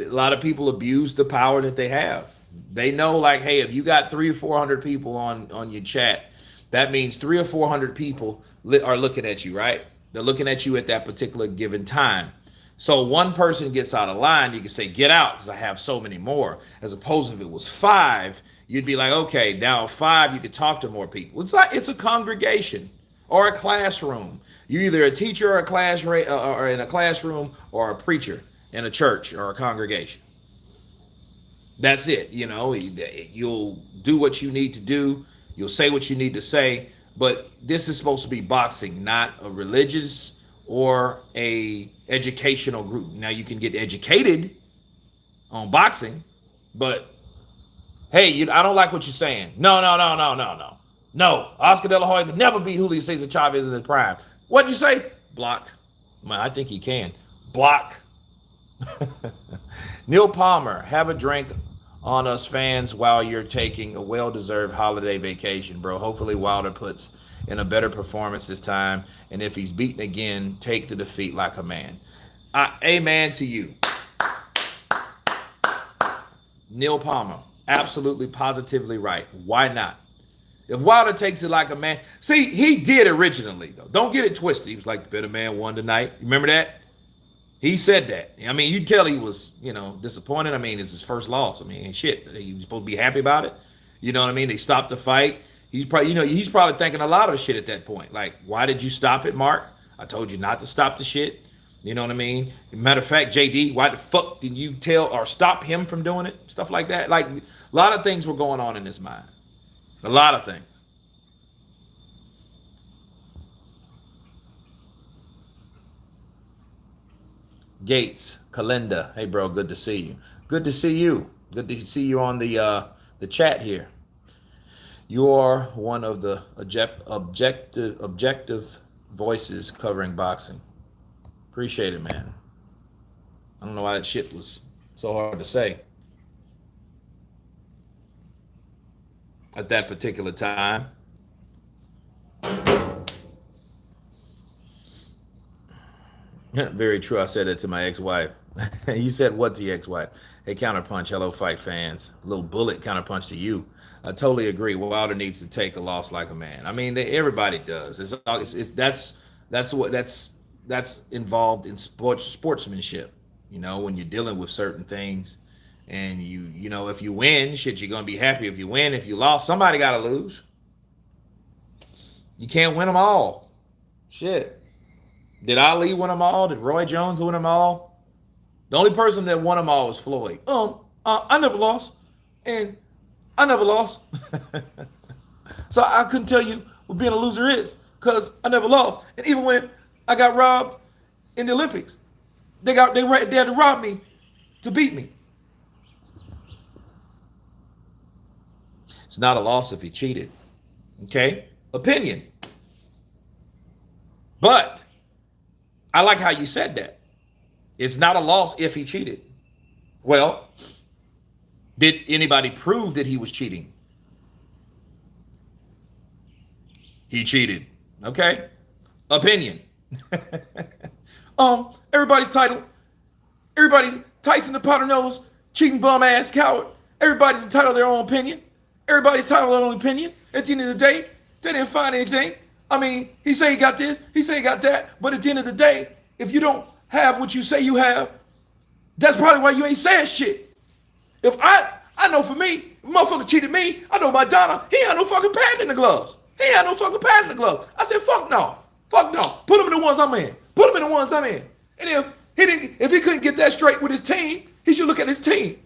A: a lot of people abuse the power that they have. They know, like, hey, if you got 300 or 400 people on your chat, that means 300 or 400 people are looking at you, right? They're looking at you at that particular given time. So one person gets out of line, you can say, get out, because I have so many more. As opposed to if it was 5, you'd be like, okay, now 5, you could talk to more people. It's like it's a congregation or a classroom. You're either a teacher or a class or in a classroom, or a preacher in a church or a congregation. That's it. You'll do what you need to do. You'll say what you need to say. But this is supposed to be boxing, not a religious or a educational group. Now, you can get educated on boxing, but hey, I don't like what you're saying. No. No, Oscar De La Hoya could never beat Julio Cesar Chavez in his prime. What'd you say? Block. Man, I think he can. Block. Neil Palmer, have a drink on us fans while you're taking a well-deserved holiday vacation, bro. Hopefully Wilder puts in a better performance this time, and if he's beaten again, take the defeat like a man. Amen to you. Neil Palmer, absolutely positively right. Why not? If Wilder takes it like a man, see, he did originally, though. Don't get it twisted. He was like, the better man won tonight. Remember that? He said that. I mean, you tell he was, disappointed. I mean, it's his first loss. I mean, shit. He was supposed to be happy about it. You know what I mean? They stopped the fight. He's probably thinking a lot of shit at that point. Like, why did you stop it, Mark? I told you not to stop the shit. You know what I mean? Matter of fact, JD, why the fuck did you tell or stop him from doing it? Stuff like that. Like, a lot of things were going on in his mind. A lot of things. Gates, Kalinda. Hey, bro, good to see you. Good to see you. Good to see you on the chat here. You are one of the objective voices covering boxing. Appreciate it, man. I don't know why that shit was so hard to say at that particular time. Very true. I said that to my ex-wife. You said what to your ex-wife? Hey, Counterpunch. Hello, fight fans. A little bullet counterpunch to you. I totally agree. Wilder needs to take a loss like a man. I mean, everybody does. That's involved in sportsmanship. When you're dealing with certain things, and if you win, shit, you're gonna be happy. If you win, if you lost, somebody gotta lose. You can't win them all. Shit. Did Ali win them all? Did Roy Jones win them all? The only person that won them all was Floyd. I never lost, and I never lost. So I couldn't tell you what being a loser is, because I never lost. And even when I got robbed in the Olympics, they had to rob me to beat me. It's not a loss if he cheated. Okay? Opinion. But I like how you said that. It's not a loss if he cheated. Well, did anybody prove that he was cheating? He cheated. Okay? Opinion. Everybody's entitled. Everybody's Tyson the powder nose, cheating bum ass coward. Everybody's entitled to their own opinion. Everybody's entitled to their own opinion. At the end of the day, they didn't find anything. I mean, he say he got this, he say he got that, but at the end of the day, if you don't have what you say you have, that's probably why you ain't saying shit. If I know for me, if a motherfucker cheated me, I know my Donna, he had no fucking pad in the gloves. He had no fucking pad in the gloves. I said, fuck no. Fuck no. Put him in the ones I'm in. Put him in the ones I'm in. And if he couldn't get that straight with his team, he should look at his team.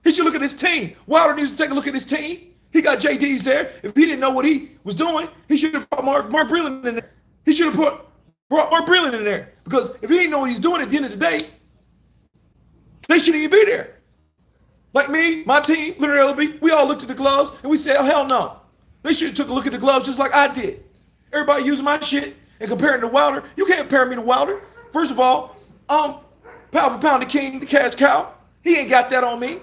A: He should look at his team. Wilder needs to take a look at his team. He got JD's there. If he didn't know what he was doing, he should have brought Mark Breland in there. He should have put Brought Mark Breland in there. Because if he didn't know what he's doing at the end of the day, they shouldn't even be there. Like me, my team, Leonard Ellerbe, we all looked at the gloves and we said, oh, hell no. They should have took a look at the gloves just like I did. Everybody using my shit and comparing to Wilder. You can't compare me to Wilder. First of all, pound for pound the king, the cash cow. He ain't got that on me.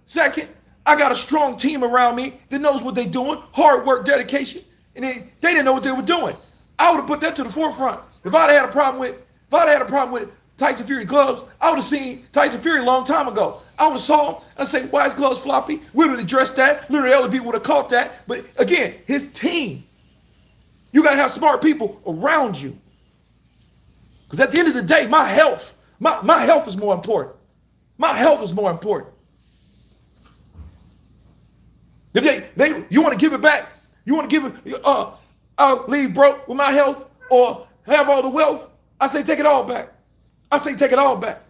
A: Second, I got a strong team around me that knows what they're doing, hard work, dedication, and they didn't know what they were doing. I would have put that to the forefront. If I'd had a problem with Tyson Fury gloves, I would have seen Tyson Fury a long time ago. I would have saw him and say, why his gloves floppy? We would have addressed that. Leonard Ellerbe would have caught that. But again, his team. You got to have smart people around you. Because at the end of the day, my health is more important. My health is more important. If you want to give it back, you want to give it, I'll leave broke with my health or have all the wealth, I say take it all back. I say take it all back.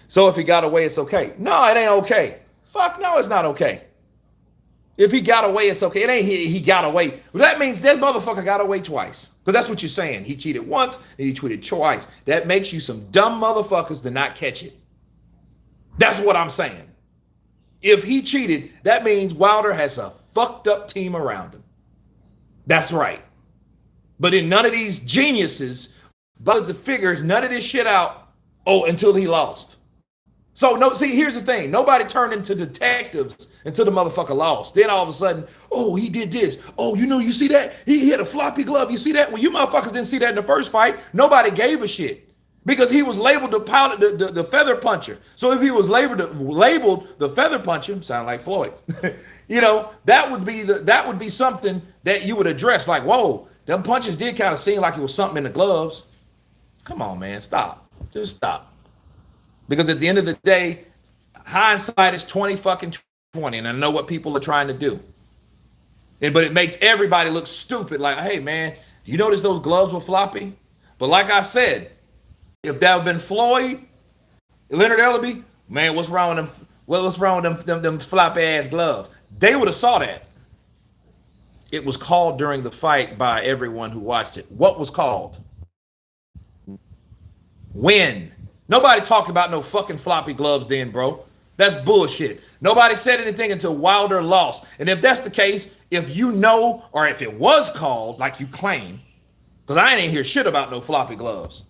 A: So if he got away, it's okay. No, it ain't okay. Fuck no, it's not okay. If he got away, it's okay. It ain't he got away. Well, that means that motherfucker got away twice. Because that's what you're saying. He cheated once and he cheated twice. That makes you some dumb motherfuckers to not catch it. That's what I'm saying. If he cheated, that means Wilder has a fucked up team around him. That's right. But in none of these geniuses, but the figures, none of this shit out, until he lost. So, no, see, here's the thing. Nobody turned into detectives until the motherfucker lost. Then all of a sudden, he did this. You see that? He hit a floppy glove. You see that? Well, you motherfuckers didn't see that in the first fight. Nobody gave a shit because he was labeled the feather puncher. So if he was labeled the feather puncher, sound like Floyd, that would be something that you would address. Like, whoa, them punches did kind of seem like it was something in the gloves. Come on, man, stop. Just stop. Because at the end of the day, hindsight is 20 and I know what people are trying to do. But it makes everybody look stupid. Like, hey, man, you notice those gloves were floppy? But like I said, if that had been Floyd, Leonard Ellerbe, man, what's wrong with them? What's wrong with them floppy ass gloves? They would have saw that. It was called during the fight by everyone who watched it. What was called? When? Nobody talked about no fucking floppy gloves then, bro. That's bullshit. Nobody said anything until Wilder lost. And if that's the case, if you know, or if it was called, like you claim, because I ain't hear shit about no floppy gloves.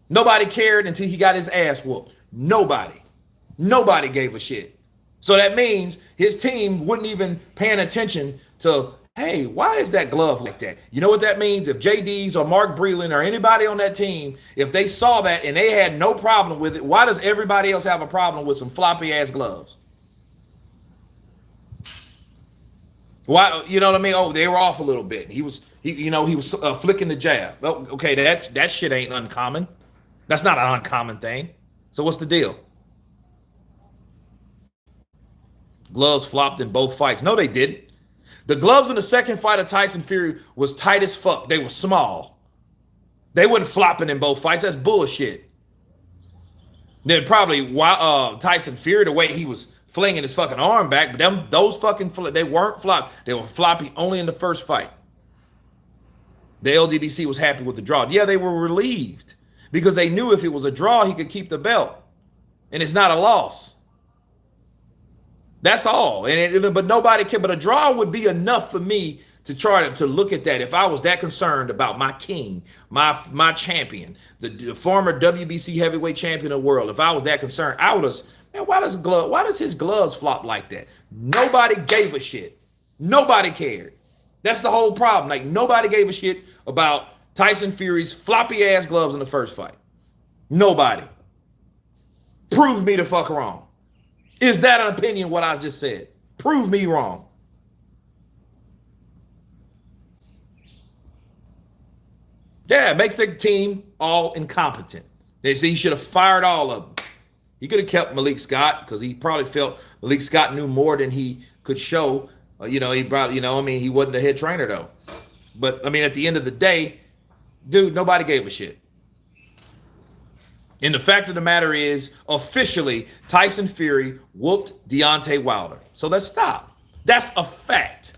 A: Nobody cared until he got his ass whooped. Nobody gave a shit. So that means his team wouldn't even paying attention to, hey, why is that glove like that? You know what that means? If JD's or Mark Breland or anybody on that team, if they saw that and they had no problem with it, why does everybody else have a problem with some floppy ass gloves? Why, you know what I mean? They were off a little bit. He was flicking the jab. Okay, that shit ain't uncommon. That's not an uncommon thing. So what's the deal? Gloves flopped in both fights. No, they didn't. The gloves in the second fight of Tyson Fury was tight as fuck. They were small. They weren't flopping in both fights. That's bullshit. Then probably Tyson Fury, the way he was flinging his fucking arm back, but they weren't floppy. They were floppy only in the first fight. The LDBC was happy with the draw. Yeah, they were relieved because they knew if it was a draw, he could keep the belt. And it's not a loss. That's all. But nobody can. But a draw would be enough for me to try to look at that. If I was that concerned about my king, my champion, the former WBC heavyweight champion of the world, if I was that concerned, I would have, man, why does his gloves flop like that? Nobody gave a shit. Nobody cared. That's the whole problem. Like, nobody gave a shit about Tyson Fury's floppy ass gloves in the first fight. Nobody. Prove me the fuck wrong. Is that an opinion, what I just said? Prove me wrong. Yeah, make the team all incompetent. They say he should have fired all of them. He could have kept Malik Scott because he probably felt Malik Scott knew more than he could show. He wasn't the head trainer though. But I mean, at the end of the day, dude, nobody gave a shit. And the fact of the matter is, officially, Tyson Fury whooped Deontay Wilder. So let's stop. That's a fact.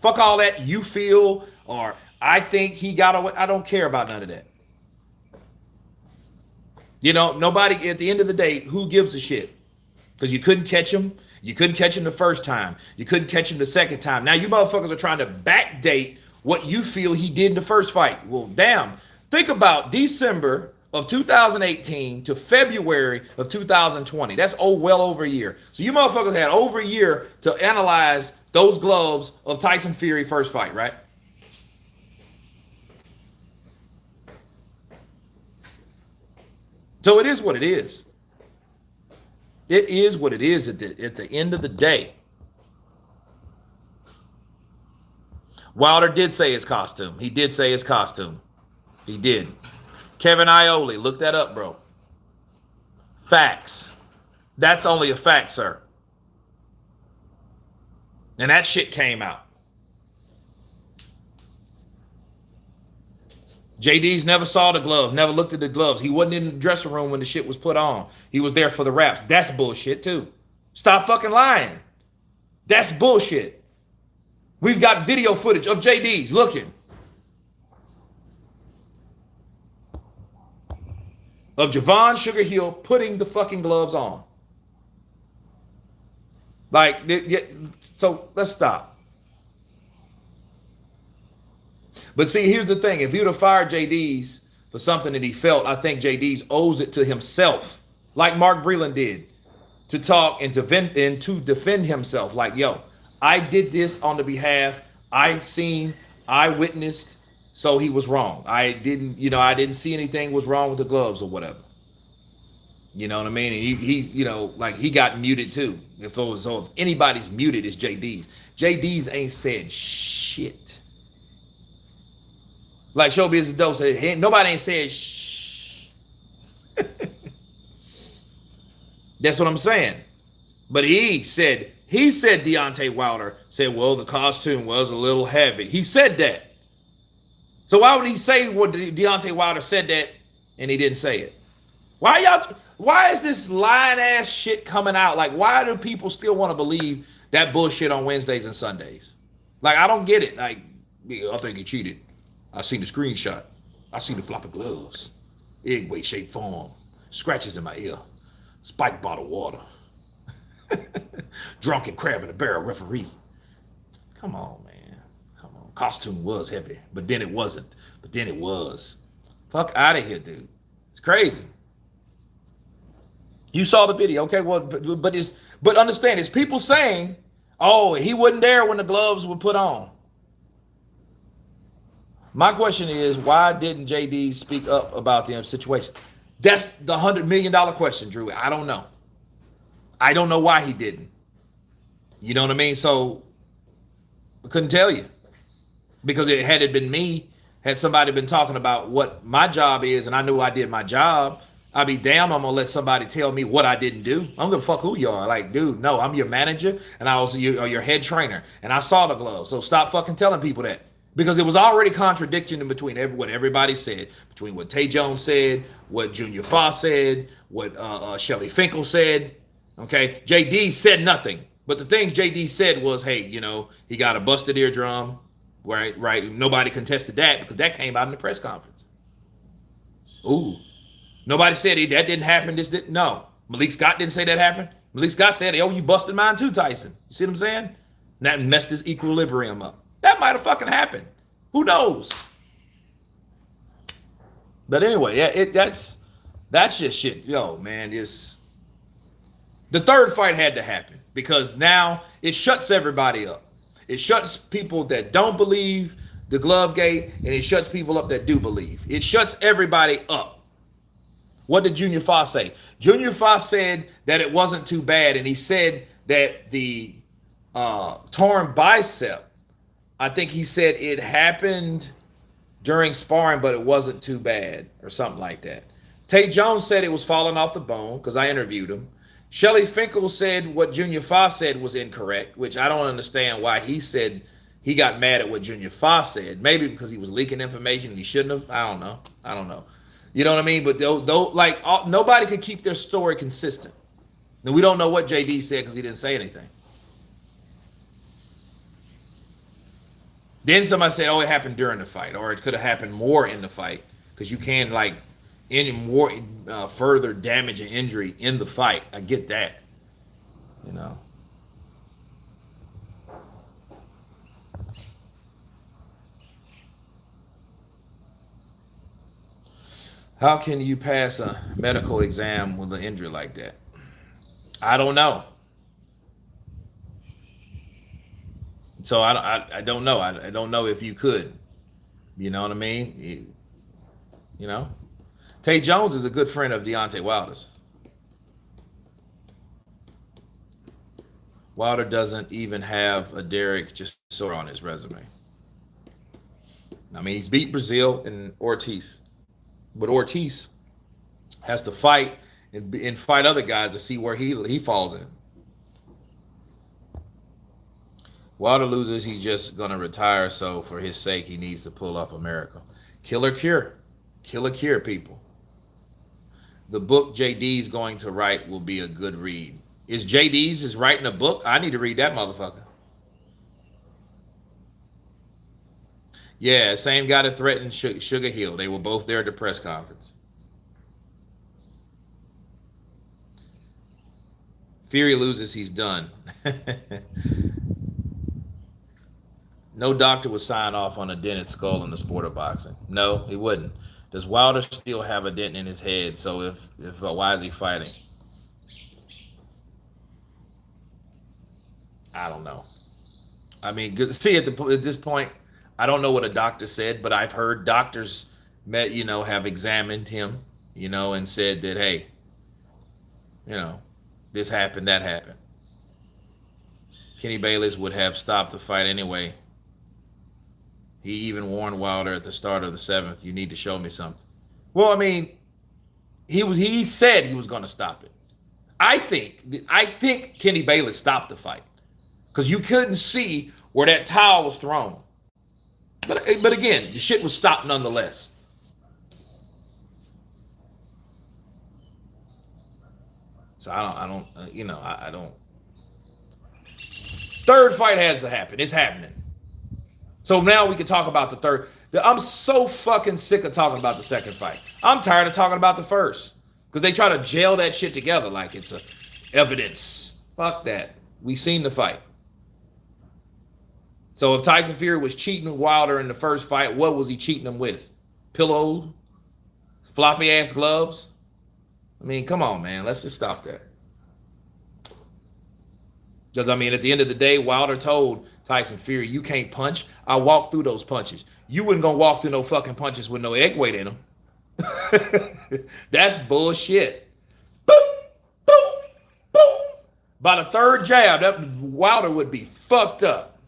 A: Fuck all that you feel or I think he got away. I don't care about none of that. You know, nobody, at the end of the day, who gives a shit? Because you couldn't catch him. You couldn't catch him the first time. You couldn't catch him the second time. Now you motherfuckers are trying to backdate what you feel he did in the first fight. Well, damn. Think about December of 2018 to February of 2020. That's well over a year. So you motherfuckers had over a year to analyze those gloves of Tyson Fury first fight, right? So it is what it is. It is what it is at the end of the day. Wilder did say his costume. He did say his costume. He did. Kevin Iole, look that up, bro. Facts. That's only a fact, sir. And that shit came out. JD's never saw the glove, never looked at the gloves. He wasn't in the dressing room when the shit was put on. He was there for the raps. That's bullshit too. Stop fucking lying. That's bullshit. We've got video footage of JD's looking. Of Javon Sugar Hill putting the fucking gloves on. Like, so let's stop. But see, here's the thing. If he would have fired JD's for something that he felt, I think JD's owes it to himself, like Mark Breland did, to talk and to defend himself. Like, yo, I did this on the behalf. I witnessed, so he was wrong. I didn't see anything was wrong with the gloves or whatever. You know what I mean? And he got muted too. If anybody's muted, it's JD's. JD's ain't said shit. Like Showbiz the Dope said, nobody ain't said shh. That's what I'm saying. But he said Deontay Wilder said, well, the costume was a little heavy. He said that. So why would he say what Deontay Wilder said that and he didn't say it? Why is this lying ass shit coming out? Like, why do people still want to believe that bullshit on Wednesdays and Sundays? Like, I don't get it. Like, I think he cheated. I seen the screenshot. I seen the floppy gloves. Egg weight shaped form. Scratches in my ear. Spike bottle water. Drunken crab in a barrel referee. Come on, man. Come on. Costume was heavy, but then it wasn't. But then it was. Fuck out of here, dude. It's crazy. You saw the video, okay? Well, but understand, it's people saying, oh, he wasn't there when the gloves were put on. My question is, why didn't JD speak up about the situation? That's the $100 million question, Drew. I don't know. I don't know why he didn't. You know what I mean? So I couldn't tell you. Because had it been me, had somebody been talking about what my job is and I knew I did my job, I'd be damn, I'm going to let somebody tell me what I didn't do. I'm going to fuck who you are. Like, dude, no, I'm your manager and I was your head trainer and I saw the gloves. So stop fucking telling people that. Because it was already contradiction in between what everybody said, between what Tay Jones said, what Junior Foss said, what Shelly Finkel said. Okay, JD said nothing, but the things JD said was, hey, he got a busted eardrum, right? Nobody contested that because that came out in the press conference. Ooh, nobody said that didn't happen. No. Malik Scott didn't say that happened. Malik Scott said, oh, you busted mine too, Tyson. You see what I'm saying? And that messed his equilibrium up. That might have fucking happened. Who knows? But anyway, yeah, that's just shit. Yo, man, the third fight had to happen because now it shuts everybody up. It shuts people that don't believe the glove gate, and it shuts people up that do believe. It shuts everybody up. What did Junior Foss say? Junior Foss said that it wasn't too bad, and he said that the torn bicep, I think he said it happened during sparring, but it wasn't too bad or something like that. Tay Jones said it was falling off the bone because I interviewed him. Shelly Finkel said what Junior Foss said was incorrect, which I don't understand why he said he got mad at what Junior Foss said. Maybe because he was leaking information and he shouldn't have. I don't know. You know what I mean? But nobody can keep their story consistent. And we don't know what JD said because he didn't say anything. Then somebody said, "Oh, it happened during the fight, or it could have happened more in the fight, because you can like any more further damage and injury in the fight." I get that, you know. How can you pass a medical exam with an injury like that? I don't know. So I don't know. I don't know if you could. You know what I mean? You know, Tay Jones is a good friend of Deontay Wilder's. Wilder doesn't even have a Derek Chisora on his resume. I mean, he's beat Brazil and Ortiz, but Ortiz has to fight and fight other guys to see where he falls in. Wilder loses, he's just gonna retire. So for his sake, he needs to pull off America. Killer cure, people. The book JD's going to write will be a good read. Is JD's is writing a book? I need to read that motherfucker. Yeah, same guy that threatened Sugar Hill. They were both there at the press conference. Fury loses, he's done. No doctor would sign off on a dented skull in the sport of boxing. No, he wouldn't. Does Wilder still have a dent in his head? So if why is he fighting? I don't know. I mean, see at this point, I don't know what a doctor said, but I've heard doctors have examined him, and said that hey, you know, this happened, that happened. Kenny Bayless would have stopped the fight anyway. He even warned Wilder at the start of the seventh, "You need to show me something." Well, I mean, he said he was going to stop it. I think Kenny Bayless stopped the fight because you couldn't see where that towel was thrown. But again, the shit was stopped nonetheless. So I don't. Third fight has to happen. It's happening. So now we can talk about the third. I'm so fucking sick of talking about the second fight. I'm tired of talking about the first because they try to gel that shit together like it's a evidence. Fuck that. We seen the fight. So if Tyson Fury was cheating Wilder in the first fight, what was he cheating him with? Pillows, floppy ass gloves. I mean, come on, man. Let's just stop that. Because, I mean, at the end of the day, Wilder told Tyson Fury, "You can't punch. I walk through those punches. You wasn't going to walk through no fucking punches with no egg weight in them." That's bullshit. Boom, boom, boom. By the third jab, that Wilder would be fucked up.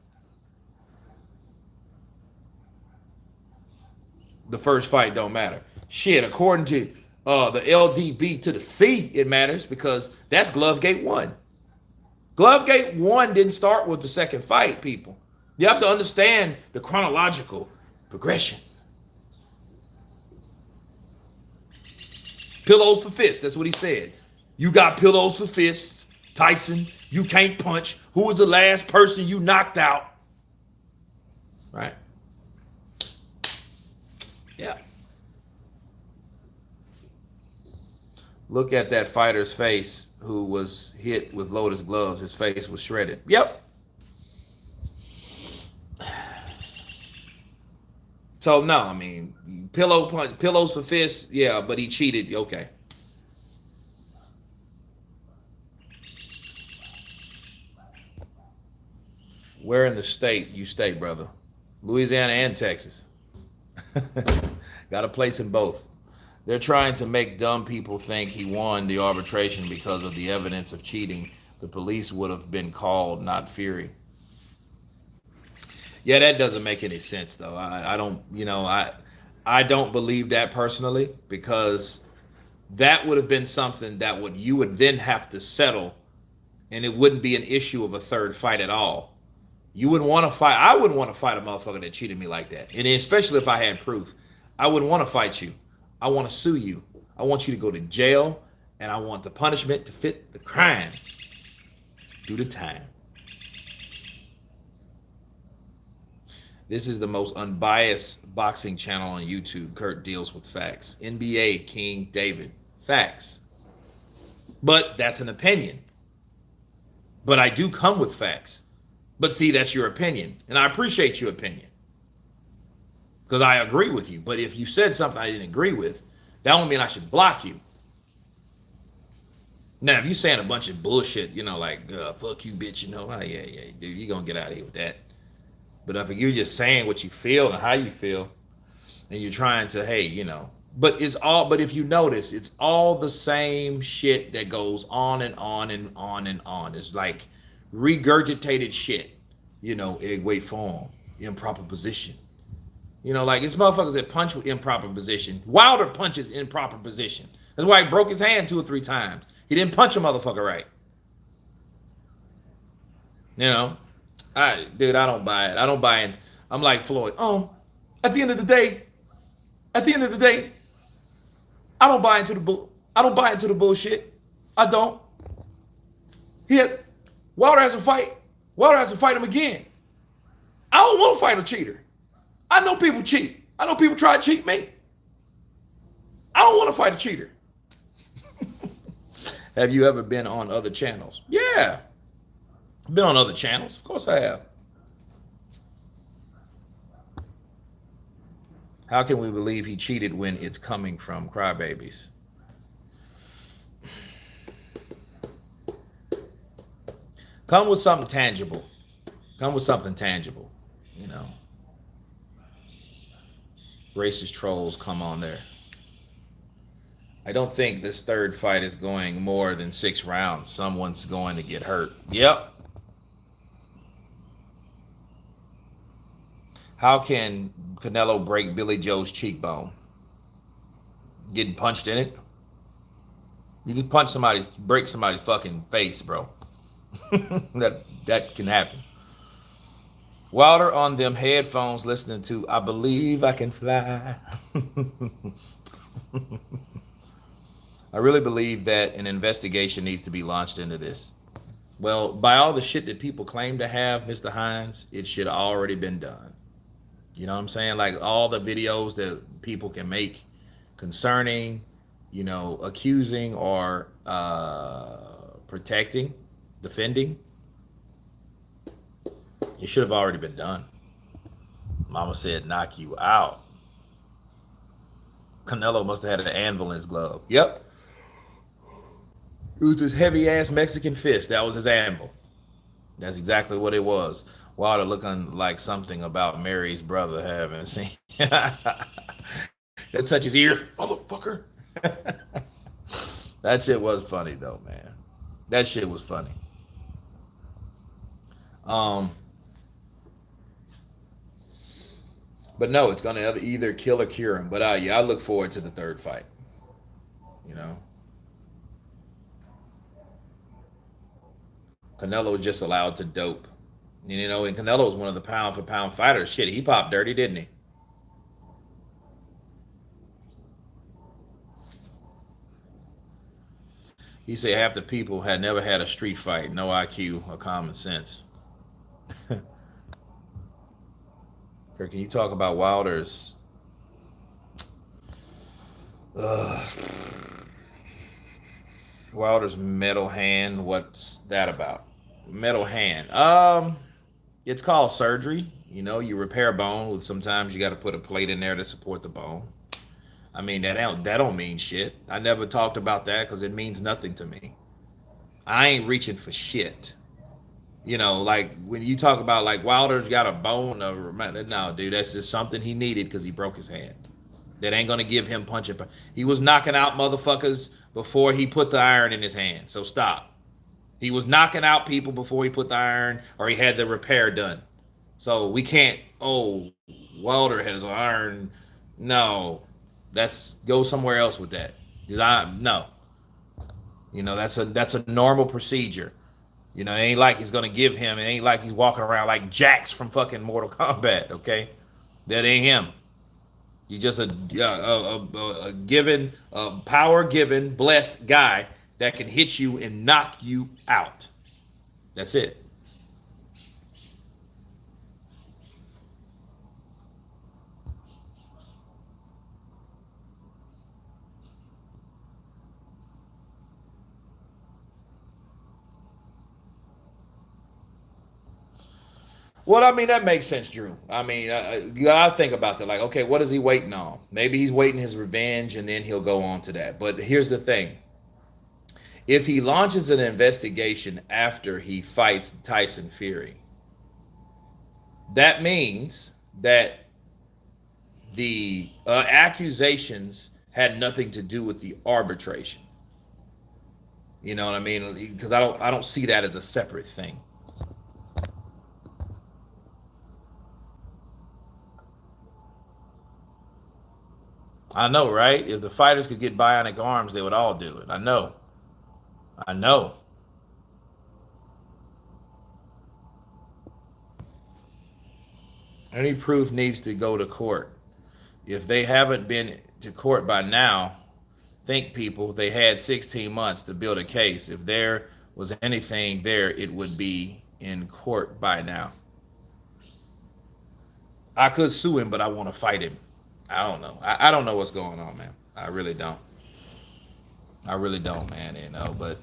A: The first fight don't matter. Shit, according to the LDB to the C, it matters because that's Glovegate 1. Glovegate 1 didn't start with the second fight, people. You have to understand the chronological progression. Pillows for fists, that's what he said. You got pillows for fists, Tyson. You can't punch. Who was the last person you knocked out? Right? Yeah. Look at that fighter's face who was hit with Lotus gloves. His face was shredded. Yep. So no, I mean, pillows for fists. Yeah, but he cheated. Okay. Where in the state you stay, brother? Louisiana and Texas. Got a place in both. They're trying to make dumb people think he won the arbitration because of the evidence of cheating. The police would have been called, not Fury. Yeah, that doesn't make any sense though. I don't, I don't believe that personally because that would have been something that you would then have to settle, and it wouldn't be an issue of a third fight at all. You wouldn't want to fight. I wouldn't want to fight a motherfucker that cheated me like that, and especially if I had proof. I wouldn't want to fight you. I want to sue you. I want you to go to jail, and I want the punishment to fit the crime. Do the time. This is the most unbiased boxing channel on YouTube. Kurt deals with facts. NBA King David. Facts. But that's an opinion. But I do come with facts. But see, that's your opinion. And I appreciate your opinion. Because I agree with you. But if you said something I didn't agree with, that don't mean I should block you. Now, if you're saying a bunch of bullshit, like, fuck you, bitch, oh, yeah, dude, you're going to get out of here with that. But if you're just saying what you feel and how you feel, and you're trying to, hey, but if you notice, it's all the same shit that goes on and on and on and on. It's like regurgitated shit, egg weight form, improper position. Like it's motherfuckers that punch with improper position. Wilder punches improper position. That's why he broke his hand 2 or 3 times. He didn't punch a motherfucker right. Dude, I don't buy it. I don't buy it. I'm like Floyd. At the end of the day, I don't buy into the bullshit. I don't. Wilder has a fight. Wilder has to fight him again. I don't want to fight a cheater. I know people cheat. I know people try to cheat me. I don't want to fight a cheater. Have you ever been on other channels? Yeah. I've been on other channels. Of course I have. How can we believe he cheated when it's coming from crybabies? Come with something tangible. Racist trolls come on there. I don't think this third fight is going more than 6 rounds. Someone's going to get hurt. Yep. How can Canelo break Billy Joe's cheekbone? Getting punched in it? You can break somebody's fucking face, bro. that can happen. Wilder on them headphones listening to I Believe I Can Fly. I really believe that an investigation needs to be launched into this. Well, by all the shit that people claim to have, Mr. Hines, it should have already been done. You know what I'm saying? Like all the videos that people can make concerning, accusing or protecting, defending, it should have already been done. Mama said, knock you out. Canelo must have had an anvil in his glove. Yep. It was this heavy ass Mexican fist. That was his anvil. That's exactly what it was. Wilder looking like something about Mary's brother having seen. That touch his ears. Motherfucker. That shit was funny though, man. That shit was funny. But no, it's gonna either kill or cure him. But I look forward to the third fight. Canelo was just allowed to dope. And Canelo was one of the pound for pound fighters. Shit, he popped dirty, didn't he? He said half the people had never had a street fight, no IQ or common sense. Can you talk about Wilder's Wilder's metal hand? What's that about? Metal hand. It's called surgery. You repair bone. Sometimes you got to put a plate in there to support the bone. I mean, that don't mean shit. I never talked about that because it means nothing to me. I ain't reaching for shit. Like when you talk about like Wilder's got a bone, no, dude, that's just something he needed because he broke his hand. That ain't gonna give him punching. He was knocking out motherfuckers before he put the iron in his hand. So stop. He was knocking out people before he put the iron or he had the repair done. So we can't. Wilder has iron. No, go somewhere else with that. No. That's a normal procedure. It ain't like he's gonna give him. It ain't like he's walking around like Jax from fucking Mortal Kombat. Okay, that ain't him. He's just a power given, blessed guy that can hit you and knock you out. That's it. Well, I mean, that makes sense, Drew. I mean, you gotta think about that. Like, okay, what is he waiting on? Maybe he's waiting his revenge, and then he'll go on to that. But here's the thing: if he launches an investigation after he fights Tyson Fury, that means that the accusations had nothing to do with the arbitration. You know what I mean? Because I don't see that as a separate thing. I know, right? If the fighters could get bionic arms, they would all do it. I know. I know. Any proof needs to go to court. If they haven't been to court by now, think people, they had 16 months to build a case. If there was anything there, it would be in court by now. I could sue him, but I want to fight him. I don't know. I don't know what's going on, man. I really don't. I really don't, man. But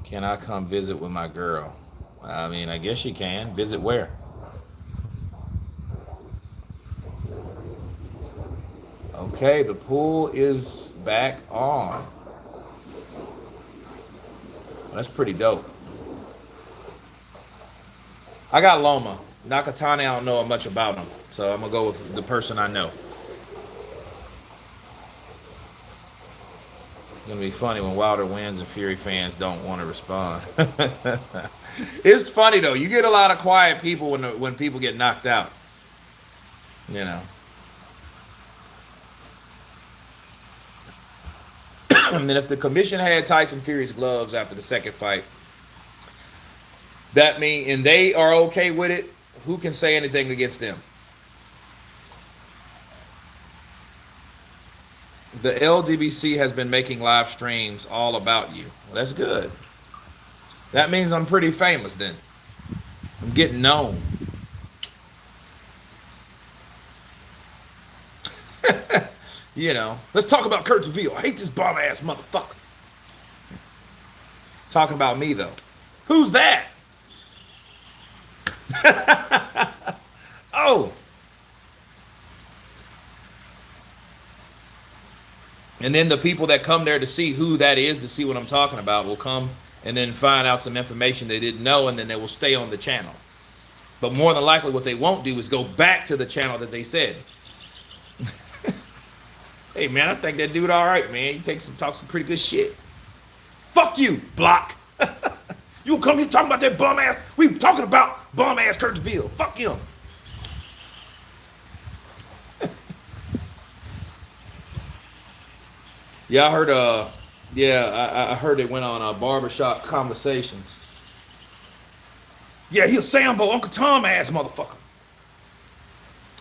A: can I come visit with my girl? I mean, I guess you can. Visit where? Okay, the pool is back on. That's pretty dope. I got Loma. Nakatani, I don't know much about him. So I'm going to go with the person I know. It's going to be funny when Wilder wins and Fury fans don't want to respond. It's funny, though. You get a lot of quiet people when people get knocked out. You know. And then if the commission had Tyson Fury's gloves after the second fight, that mean, and they are okay with it, who can say anything against them? The LDBC has been making live streams all about you. Well, that's good. That means I'm pretty famous then. I'm getting known. You know, let's talk about Kurt DeVille. I hate this bomb ass motherfucker. Talking about me though. Who's that? Oh. And then the people that come there to see who that is, to see what I'm talking about, will come and then find out some information they didn't know, and then they will stay on the channel. But more than likely what they won't do is go back to the channel that they said. Hey man, I think that dude all right, man. He talk some pretty good shit. Fuck you, block. You come here talking about that bum ass. We talking about bum ass Kurt DeVille. Fuck him. Yeah, I heard. I heard it went on barbershop conversations. Yeah, he a Sambo, Uncle Tom ass motherfucker.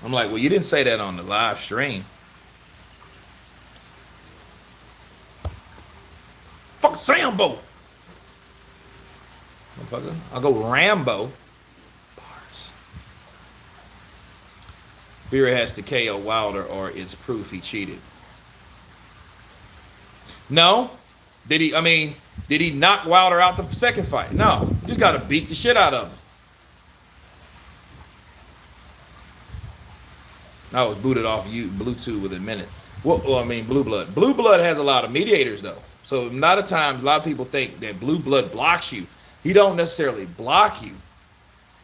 A: I'm like, well, you didn't say that on the live stream. Fuck Sambo. Motherfucker. I'll go Rambo. Bars. Fury has to KO Wilder or it's proof he cheated. No. Did he knock Wilder out the second fight? No. You just got to beat the shit out of him. I was booted off Bluetooth within a minute. Blue Blood. Blue Blood has a lot of mediators, though. So a lot of people think that Blue Blood blocks you. He don't necessarily block you.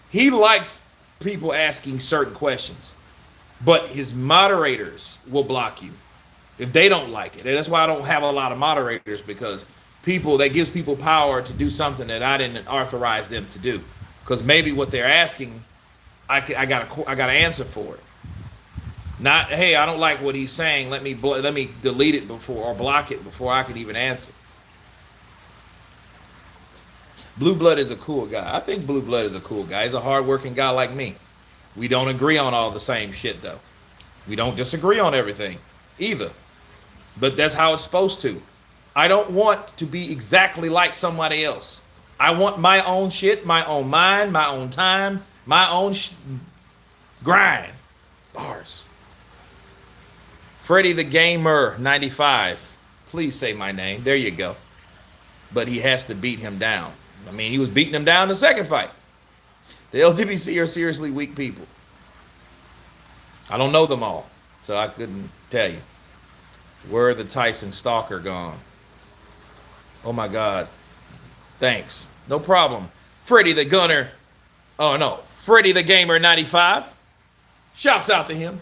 A: He likes people asking certain questions. But his moderators will block you if they don't like it. And that's why I don't have a lot of moderators, because that gives people power to do something that I didn't authorize them to do. Because maybe what they're asking, I got an answer for it. Not, hey, I don't like what he's saying. Let me delete it before, or block it before I can even answer. Blue Blood is a cool guy. I think Blue Blood is a cool guy. He's a hardworking guy like me. We don't agree on all the same shit, though. We don't disagree on everything either. But that's how it's supposed to. I don't want to be exactly like somebody else. I want my own shit, my own mind, my own time, my own grind. Bars. Freddie the Gamer 95. Please say my name. There you go. But he has to beat him down. I mean, he was beating him down the second fight. The LGBC are seriously weak people. I don't know them all, so I couldn't tell you. Where the Tyson stalker gone? Oh my God. Thanks. No problem. Freddie the Gunner. Oh no. Freddie the Gamer 95. Shouts out to him.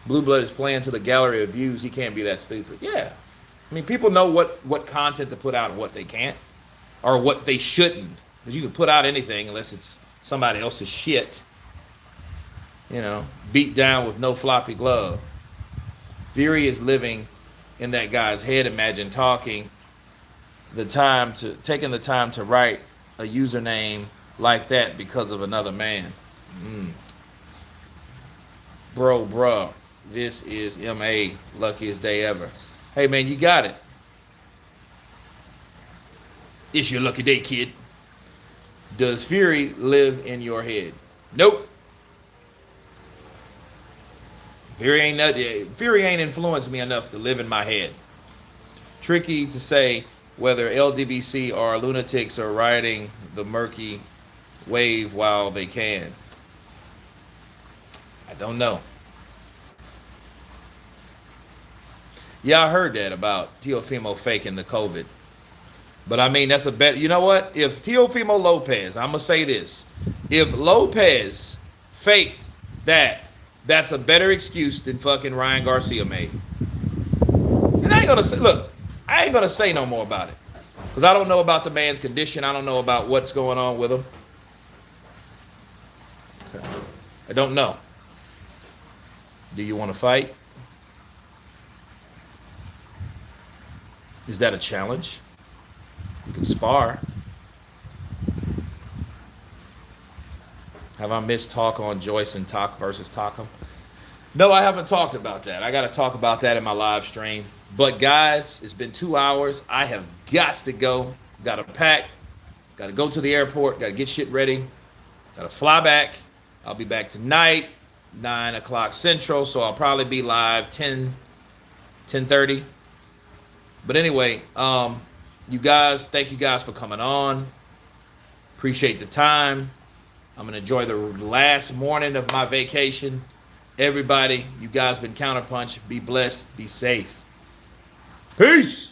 A: Blue Blood is playing to the gallery of views. He can't be that stupid. Yeah. I mean, people know what content to put out and what they can't. Or what they shouldn't. Because you can put out anything unless it's somebody else's shit. You know, beat down with no floppy glove. Fury is living in that guy's head. Imagine taking the time to write a username like that because of another man. Bruh, this is MA, luckiest day ever. Hey man, you got it. It's your lucky day, kid. Does Fury live in your head? Nope. Fury ain't influenced me enough to live in my head. Tricky to say whether LDBC or lunatics are riding the murky wave while they can. I don't know. Yeah, I heard that about Teofimo faking the COVID. But I mean, that's a bet. You know what? If Teofimo Lopez, I'm going to say this. If Lopez faked that, that's a better excuse than fucking Ryan Garcia made. And I ain't going to say, look, I ain't going to say no more about it. Because I don't know about the man's condition. I don't know about what's going on with him. Okay. I don't know. Do you want to fight? Is that a challenge? You can spar. Have I missed talk on Joyce and Talk versus Taco? No, I haven't talked about that. I got to talk about that in my live stream. But guys, it's been 2 hours. I have got to go. Got to pack. Got to go to the airport. Got to get shit ready. Got to fly back. I'll be back tonight, 9 o'clock Central. So I'll probably be live 10:30. But anyway, you guys, thank you guys for coming on. Appreciate the time. I'm going to enjoy the last morning of my vacation. Everybody, you guys been Counterpunch. Be blessed. Be safe. Peace.